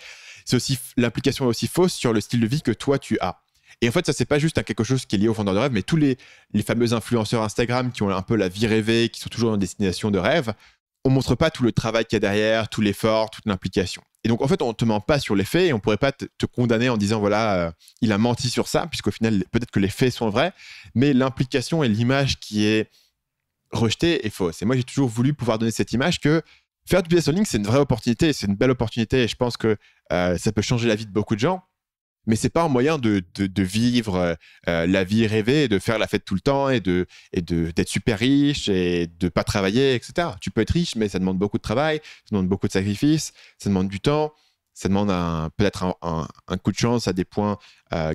L'implication est aussi fausse sur le style de vie que toi, tu as. Et en fait, ça, c'est pas juste quelque chose qui est lié aux vendeurs de rêve, mais tous les fameux influenceurs Instagram qui ont un peu la vie rêvée, qui sont toujours en destination de rêve, on montre pas tout le travail qu'il y a derrière, tout l'effort, toute l'implication. Et donc, en fait, on te ment pas sur les faits et on pourrait pas te condamner en disant, voilà, il a menti sur ça, puisqu'au final, peut-être que les faits sont vrais, mais l'implication et l'image qui est rejetée est fausse. Et moi, j'ai toujours voulu pouvoir donner cette image que faire du business en ligne, c'est une vraie opportunité, c'est une belle opportunité et je pense que ça peut changer la vie de beaucoup de gens. Mais c'est pas un moyen de vivre la vie rêvée et de faire la fête tout le temps et d'être super riche et de pas travailler, etc. Tu peux être riche, mais ça demande beaucoup de travail, ça demande beaucoup de sacrifices, ça demande du temps, ça demande peut-être un coup de chance à des points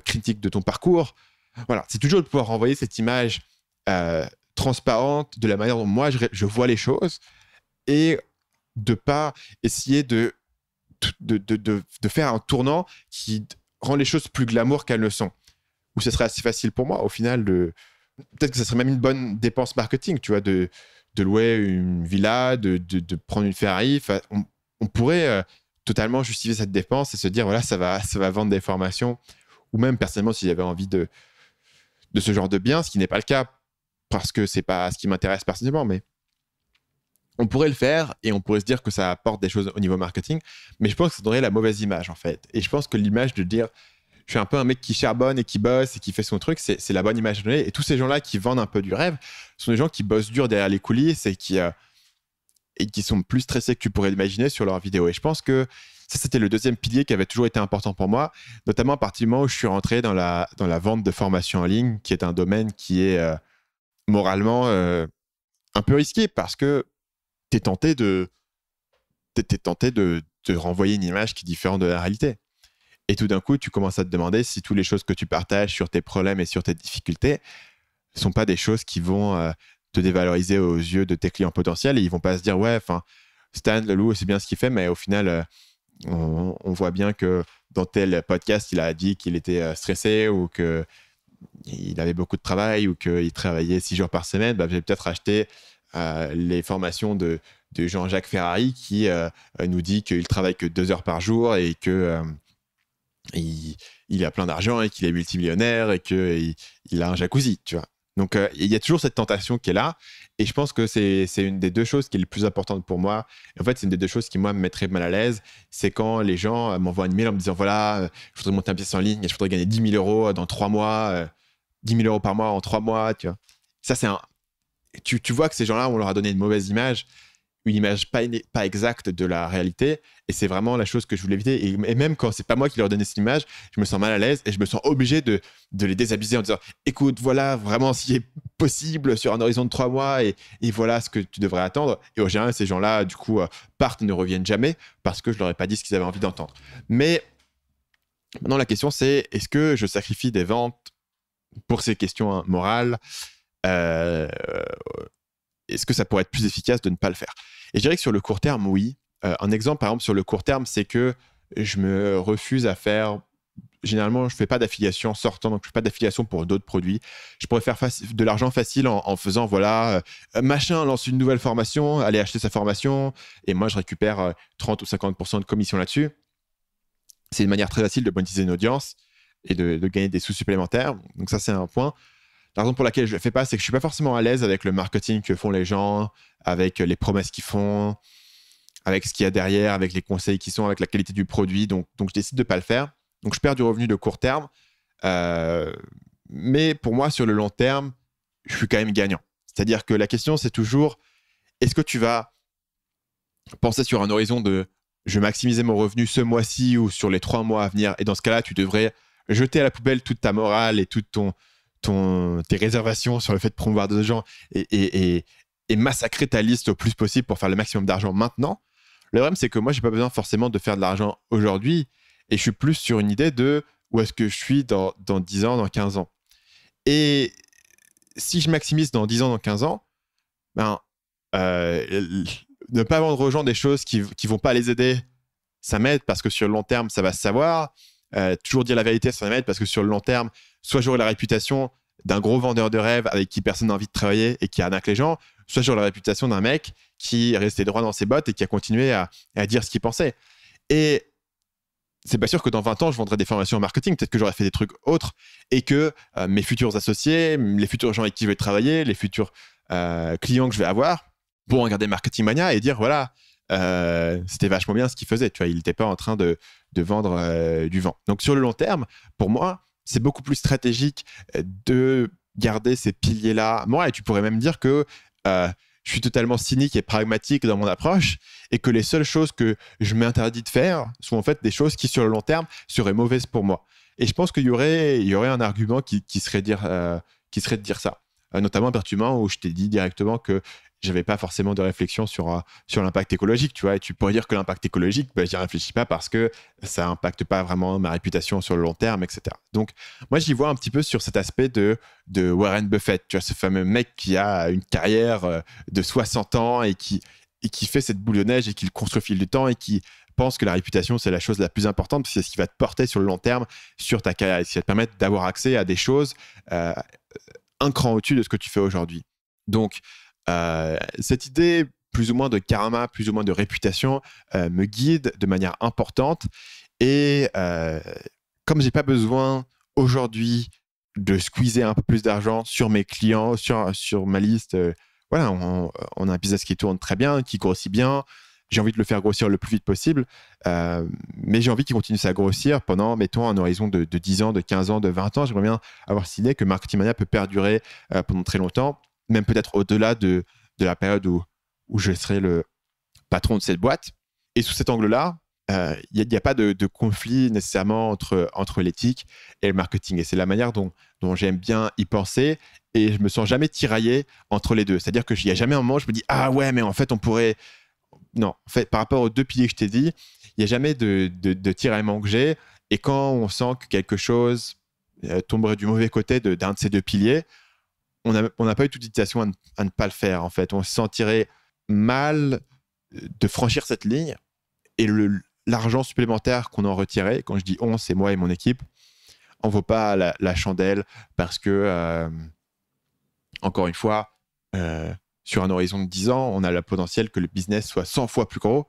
critiques de ton parcours. Voilà, c'est toujours de pouvoir renvoyer cette image transparente de la manière dont moi je vois les choses et de pas essayer de faire un tournant qui rend les choses plus glamour qu'elles ne sont. Ou ce serait assez facile pour moi, au final, peut-être que ce serait même une bonne dépense marketing, tu vois, de louer une villa, de prendre une Ferrari. On pourrait totalement justifier cette dépense et se dire, voilà, ça va vendre des formations. Ou même, personnellement, si j'avais envie de ce genre de bien, ce qui n'est pas le cas, parce que c'est pas ce qui m'intéresse personnellement, mais on pourrait le faire et on pourrait se dire que ça apporte des choses au niveau marketing, mais je pense que ça donnerait la mauvaise image en fait. Et je pense que l'image de dire je suis un peu un mec qui charbonne et qui bosse et qui fait son truc, c'est la bonne image à donner. Et tous ces gens-là qui vendent un peu du rêve sont des gens qui bossent dur derrière les coulisses et qui sont plus stressés que tu pourrais l'imaginer sur leurs vidéos. Et je pense que ça, c'était le deuxième pilier qui avait toujours été important pour moi, notamment à partir du moment où je suis rentré dans la vente de formation en ligne, qui est un domaine qui est moralement un peu risqué parce que t'es tenté de renvoyer une image qui est différente de la réalité. Et tout d'un coup, tu commences à te demander si toutes les choses que tu partages sur tes problèmes et sur tes difficultés ne sont pas des choses qui vont te dévaloriser aux yeux de tes clients potentiels et ils vont pas se dire, ouais, enfin, Stan, le loup, c'est bien ce qu'il fait, mais au final, on voit bien que dans tel podcast, il a dit qu'il était stressé ou qu'il avait beaucoup de travail ou qu'il travaillait 6 jours par semaine. Bah, je vais peut-être acheter les formations de Jean-Jacques Ferrari qui nous dit qu'il travaille que 2 heures par jour et que il a plein d'argent et qu'il est multimillionnaire et qu'il a un jacuzzi, tu vois. Donc, il y a toujours cette tentation qui est là. Et je pense que c'est une des deux choses qui est le plus importante pour moi. Et en fait, c'est une des deux choses qui, moi, me mettrait mal à l'aise. C'est quand les gens m'envoient un email en me disant, voilà, je voudrais monter un business en ligne et je voudrais gagner 10 000 euros dans 3 mois, 10 000 euros par mois en 3 mois, tu vois. Ça, tu vois que ces gens-là, on leur a donné une mauvaise image, une image pas exacte de la réalité. Et c'est vraiment la chose que je voulais éviter. Et même quand c'est pas moi qui leur donnais cette image, je me sens mal à l'aise et je me sens obligé de les désabusser en disant, écoute, voilà vraiment ce qui est possible sur un horizon de 3 mois et voilà ce que tu devrais attendre. Et au général, ces gens-là, du coup, partent et ne reviennent jamais parce que je leur ai pas dit ce qu'ils avaient envie d'entendre. Mais maintenant, la question, c'est, est-ce que je sacrifie des ventes pour ces questions morales? Est-ce que ça pourrait être plus efficace de ne pas le faire? Et je dirais que sur le court terme, oui. Un exemple, par exemple, sur le court terme, c'est que je me refuse à faire... Généralement, je ne fais pas d'affiliation sortant, donc je ne fais pas d'affiliation pour d'autres produits. Je pourrais faire de l'argent facile en faisant, voilà, machin lance une nouvelle formation, allez acheter sa formation, et moi, je récupère 30 ou 50% de commission là-dessus. C'est une manière très facile de monétiser une audience et de gagner des sous supplémentaires. Donc ça, c'est un point. La raison pour laquelle je ne le fais pas, c'est que je ne suis pas forcément à l'aise avec le marketing que font les gens, avec les promesses qu'ils font, avec ce qu'il y a derrière, avec les conseils qui sont, avec la qualité du produit. Donc je décide de ne pas le faire. Donc, je perds du revenu de court terme. Mais pour moi, sur le long terme, je suis quand même gagnant. C'est-à-dire que la question, c'est toujours, est-ce que tu vas penser sur un horizon de je vais maximiser mon revenu ce mois-ci ou sur les 3 mois à venir? Et dans ce cas-là, tu devrais jeter à la poubelle toute ta morale et toutes tes réservations sur le fait de promouvoir des gens et massacrer ta liste au plus possible pour faire le maximum d'argent maintenant. Le problème, c'est que moi, je n'ai pas besoin forcément de faire de l'argent aujourd'hui. Et je suis plus sur une idée de où est-ce que je suis dans 10 ans, dans 15 ans. Et si je maximise dans 10 ans, dans 15 ans, ne pas vendre aux gens des choses qui ne vont pas les aider, ça m'aide parce que sur le long terme, ça va se savoir. Toujours dire la vérité, ça m'aide parce que sur le long terme, soit j'aurai la réputation d'un gros vendeur de rêves avec qui personne n'a envie de travailler et qui arnaque les gens, soit j'aurai la réputation d'un mec qui est resté droit dans ses bottes et qui a continué à dire ce qu'il pensait. Et c'est pas sûr que dans 20 ans, je vendrais des formations en marketing. Peut-être que j'aurais fait des trucs autres et que mes futurs associés, les futurs gens avec qui je vais travailler, les futurs clients que je vais avoir vont regarder Marketing Mania et dire voilà, c'était vachement bien ce qu'il faisait. Tu vois, il n'était pas en train de vendre du vent. Donc, sur le long terme, pour moi, c'est beaucoup plus stratégique de garder ces piliers-là. Moi, et tu pourrais même dire que je suis totalement cynique et pragmatique dans mon approche et que les seules choses que je m'interdis de faire sont en fait des choses qui, sur le long terme, seraient mauvaises pour moi. Et je pense qu'il y aurait un argument qui serait de dire ça. Notamment à partir du moment où je t'ai dit directement que j'avais pas forcément de réflexion sur l'impact écologique, tu vois. Et tu pourrais dire que l'impact écologique, j'y réfléchis pas parce que ça impacte pas vraiment ma réputation sur le long terme, etc. Donc, moi, j'y vois un petit peu sur cet aspect de Warren Buffett, tu vois, ce fameux mec qui a une carrière de 60 ans et qui fait cette boule de neige et qui le construit au fil du temps et qui pense que la réputation, c'est la chose la plus importante parce que c'est ce qui va te porter sur le long terme sur ta carrière et ce qui va te permettre d'avoir accès à des choses un cran au-dessus de ce que tu fais aujourd'hui. Donc, cette idée plus ou moins de karma, plus ou moins de réputation me guide de manière importante et comme j'ai pas besoin aujourd'hui de squeezer un peu plus d'argent sur mes clients, sur ma liste, voilà, on a un business qui tourne très bien, qui grossit bien, j'ai envie de le faire grossir le plus vite possible, mais j'ai envie qu'il continue à grossir pendant, mettons, un horizon de 10 ans, de 15 ans, de 20 ans. J'aimerais bien avoir cette idée que Marketing Mania peut perdurer pendant très longtemps, même peut-être au-delà de la période où je serai le patron de cette boîte. Et sous cet angle-là, il n'y a pas de conflit nécessairement entre l'éthique et le marketing. Et c'est la manière dont j'aime bien y penser. Et je me sens jamais tiraillé entre les deux. C'est-à-dire qu'il n'y a jamais un moment où je me dis « Ah ouais, mais en fait, on pourrait… » Non, en fait, par rapport aux deux piliers que je t'ai dit, il n'y a jamais de tiraillement que j'ai. Et quand on sent que quelque chose tomberait du mauvais côté d'un de ces deux piliers, on n'a pas eu toute hésitation à ne pas le faire, en fait. On se sentirait mal de franchir cette ligne et l'argent supplémentaire qu'on en retirait, quand je dis on, c'est moi et mon équipe, on ne vaut pas la chandelle parce que, encore une fois, sur un horizon de 10 ans, on a le potentiel que le business soit 100 fois plus gros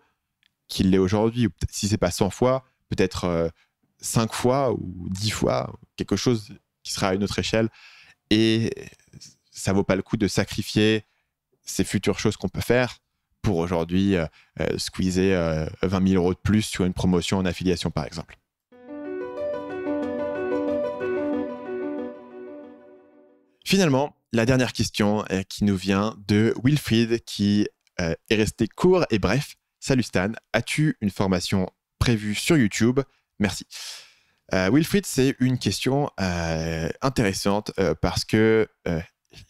qu'il l'est aujourd'hui. Ou si ce n'est pas 100 fois, peut-être 5 fois ou 10 fois, quelque chose qui sera à une autre échelle. et ça vaut pas le coup de sacrifier ces futures choses qu'on peut faire pour aujourd'hui squeezer 20 000 € de plus sur une promotion en affiliation, par exemple. Finalement, la dernière question qui nous vient de Wilfried, qui est resté court et bref. Salut Stan, as-tu une formation prévue sur YouTube? Merci. Wilfried, c'est une question intéressante parce que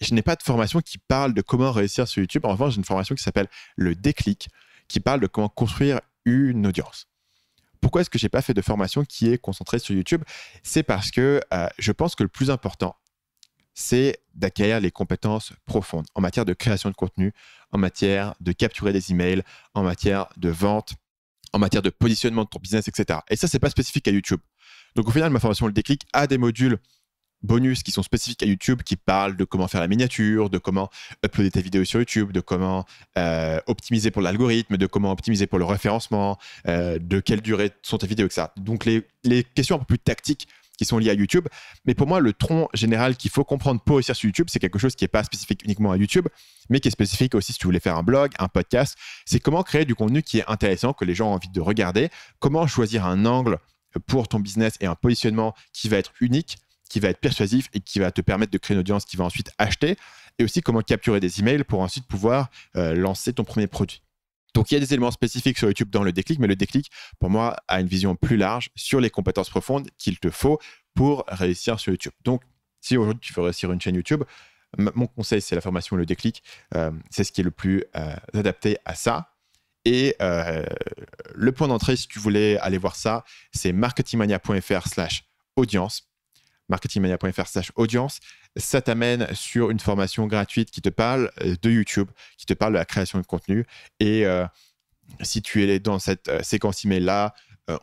je n'ai pas de formation qui parle de comment réussir sur YouTube. En revanche, j'ai une formation qui s'appelle Le Déclic, qui parle de comment construire une audience. Pourquoi est-ce que je n'ai pas fait de formation qui est concentrée sur YouTube? C'est parce que je pense que le plus important, c'est d'acquérir les compétences profondes en matière de création de contenu, en matière de capturer des emails, en matière de vente, en matière de positionnement de ton business, etc. Et ça, ce n'est pas spécifique à YouTube. Donc au final, ma formation Le Déclic a des modules bonus qui sont spécifiques à YouTube, qui parlent de comment faire la miniature, de comment uploader tes vidéos sur YouTube, de comment optimiser pour l'algorithme, de comment optimiser pour le référencement, de quelle durée sont tes vidéos, etc. Donc les questions un peu plus tactiques qui sont liées à YouTube. Mais pour moi, le tronc général qu'il faut comprendre pour réussir sur YouTube, c'est quelque chose qui n'est pas spécifique uniquement à YouTube, mais qui est spécifique aussi si tu voulais faire un blog, un podcast. C'est comment créer du contenu qui est intéressant, que les gens ont envie de regarder, comment choisir un angle pour ton business et un positionnement qui va être unique, qui va être persuasif et qui va te permettre de créer une audience qui va ensuite acheter, et aussi comment capturer des emails pour ensuite pouvoir lancer ton premier produit. Donc, il y a des éléments spécifiques sur YouTube dans Le Déclic, mais Le Déclic, pour moi, a une vision plus large sur les compétences profondes qu'il te faut pour réussir sur YouTube. Donc, si aujourd'hui tu veux réussir une chaîne YouTube, mon conseil, c'est la formation Le Déclic. C'est ce qui est le plus adapté à ça. Et le point d'entrée, si tu voulais aller voir ça, c'est marketingmania.fr/audience. marketingmania.fr/audience. Ça t'amène sur une formation gratuite qui te parle de YouTube, qui te parle de la création de contenu. Et si tu es dans cette séquence email-là,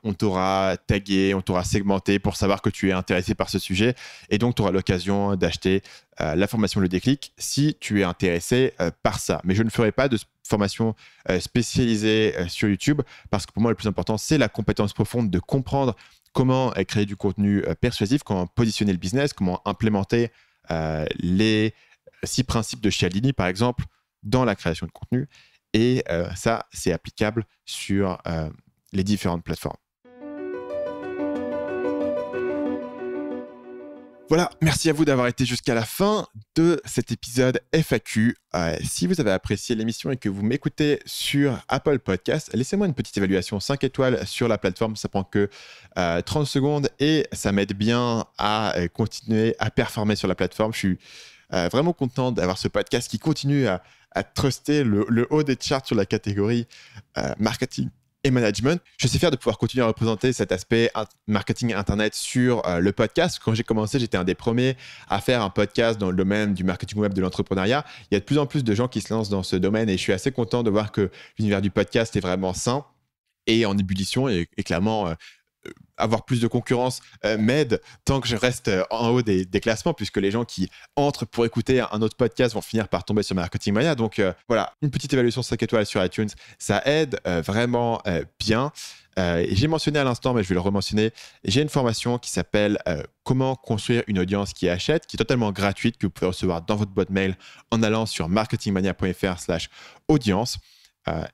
on t'aura tagué, on t'aura segmenté pour savoir que tu es intéressé par ce sujet. Et donc, tu auras l'occasion d'acheter la formation Le Déclic si tu es intéressé par ça. Mais je ne ferai pas de formation spécialisée sur YouTube parce que pour moi, le plus important, c'est la compétence profonde de comprendre comment créer du contenu persuasif, comment positionner le business, comment implémenter les 6 principes de Cialdini, par exemple, dans la création de contenu. Et ça, c'est applicable sur les différentes plateformes. Voilà, merci à vous d'avoir été jusqu'à la fin de cet épisode FAQ. Si vous avez apprécié l'émission et que vous m'écoutez sur Apple Podcast, laissez-moi une petite évaluation 5 étoiles sur la plateforme. Ça prend que 30 secondes et ça m'aide bien à continuer à performer sur la plateforme. Je suis vraiment content d'avoir ce podcast qui continue à truster le haut des charts sur la catégorie marketing et management. Je suis fier de pouvoir continuer à représenter cet aspect marketing internet sur le podcast. Quand j'ai commencé, j'étais un des premiers à faire un podcast dans le domaine du marketing web, de l'entrepreneuriat. Il y a de plus en plus de gens qui se lancent dans ce domaine et je suis assez content de voir que l'univers du podcast est vraiment sain et en ébullition et clairement avoir plus de concurrence m'aide tant que je reste en haut des classements, puisque les gens qui entrent pour écouter un autre podcast vont finir par tomber sur Marketing Mania. Donc voilà, une petite évaluation 5 étoiles sur iTunes, ça aide vraiment bien. Et j'ai mentionné à l'instant, mais je vais le rementionner, j'ai une formation qui s'appelle Comment construire une audience qui achète, qui est totalement gratuite, que vous pouvez recevoir dans votre boîte mail en allant sur marketingmania.fr/audience.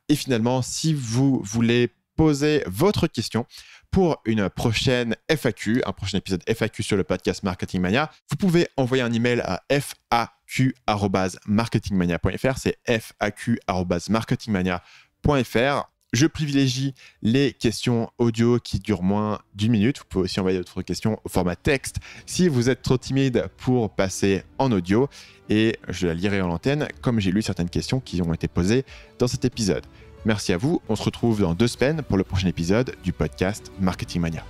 Et finalement, si vous voulez poser votre question pour une prochaine FAQ, un prochain épisode FAQ sur le podcast Marketing Mania, vous pouvez envoyer un email à faq@marketingmania.fr. C'est faq@marketingmania.fr. Je privilégie les questions audio qui durent moins d'1 minute. Vous pouvez aussi envoyer votre question au format texte si vous êtes trop timide pour passer en audio. Et je la lirai en antenne comme j'ai lu certaines questions qui ont été posées dans cet épisode. Merci à vous. On se retrouve dans 2 semaines pour le prochain épisode du podcast Marketing Mania.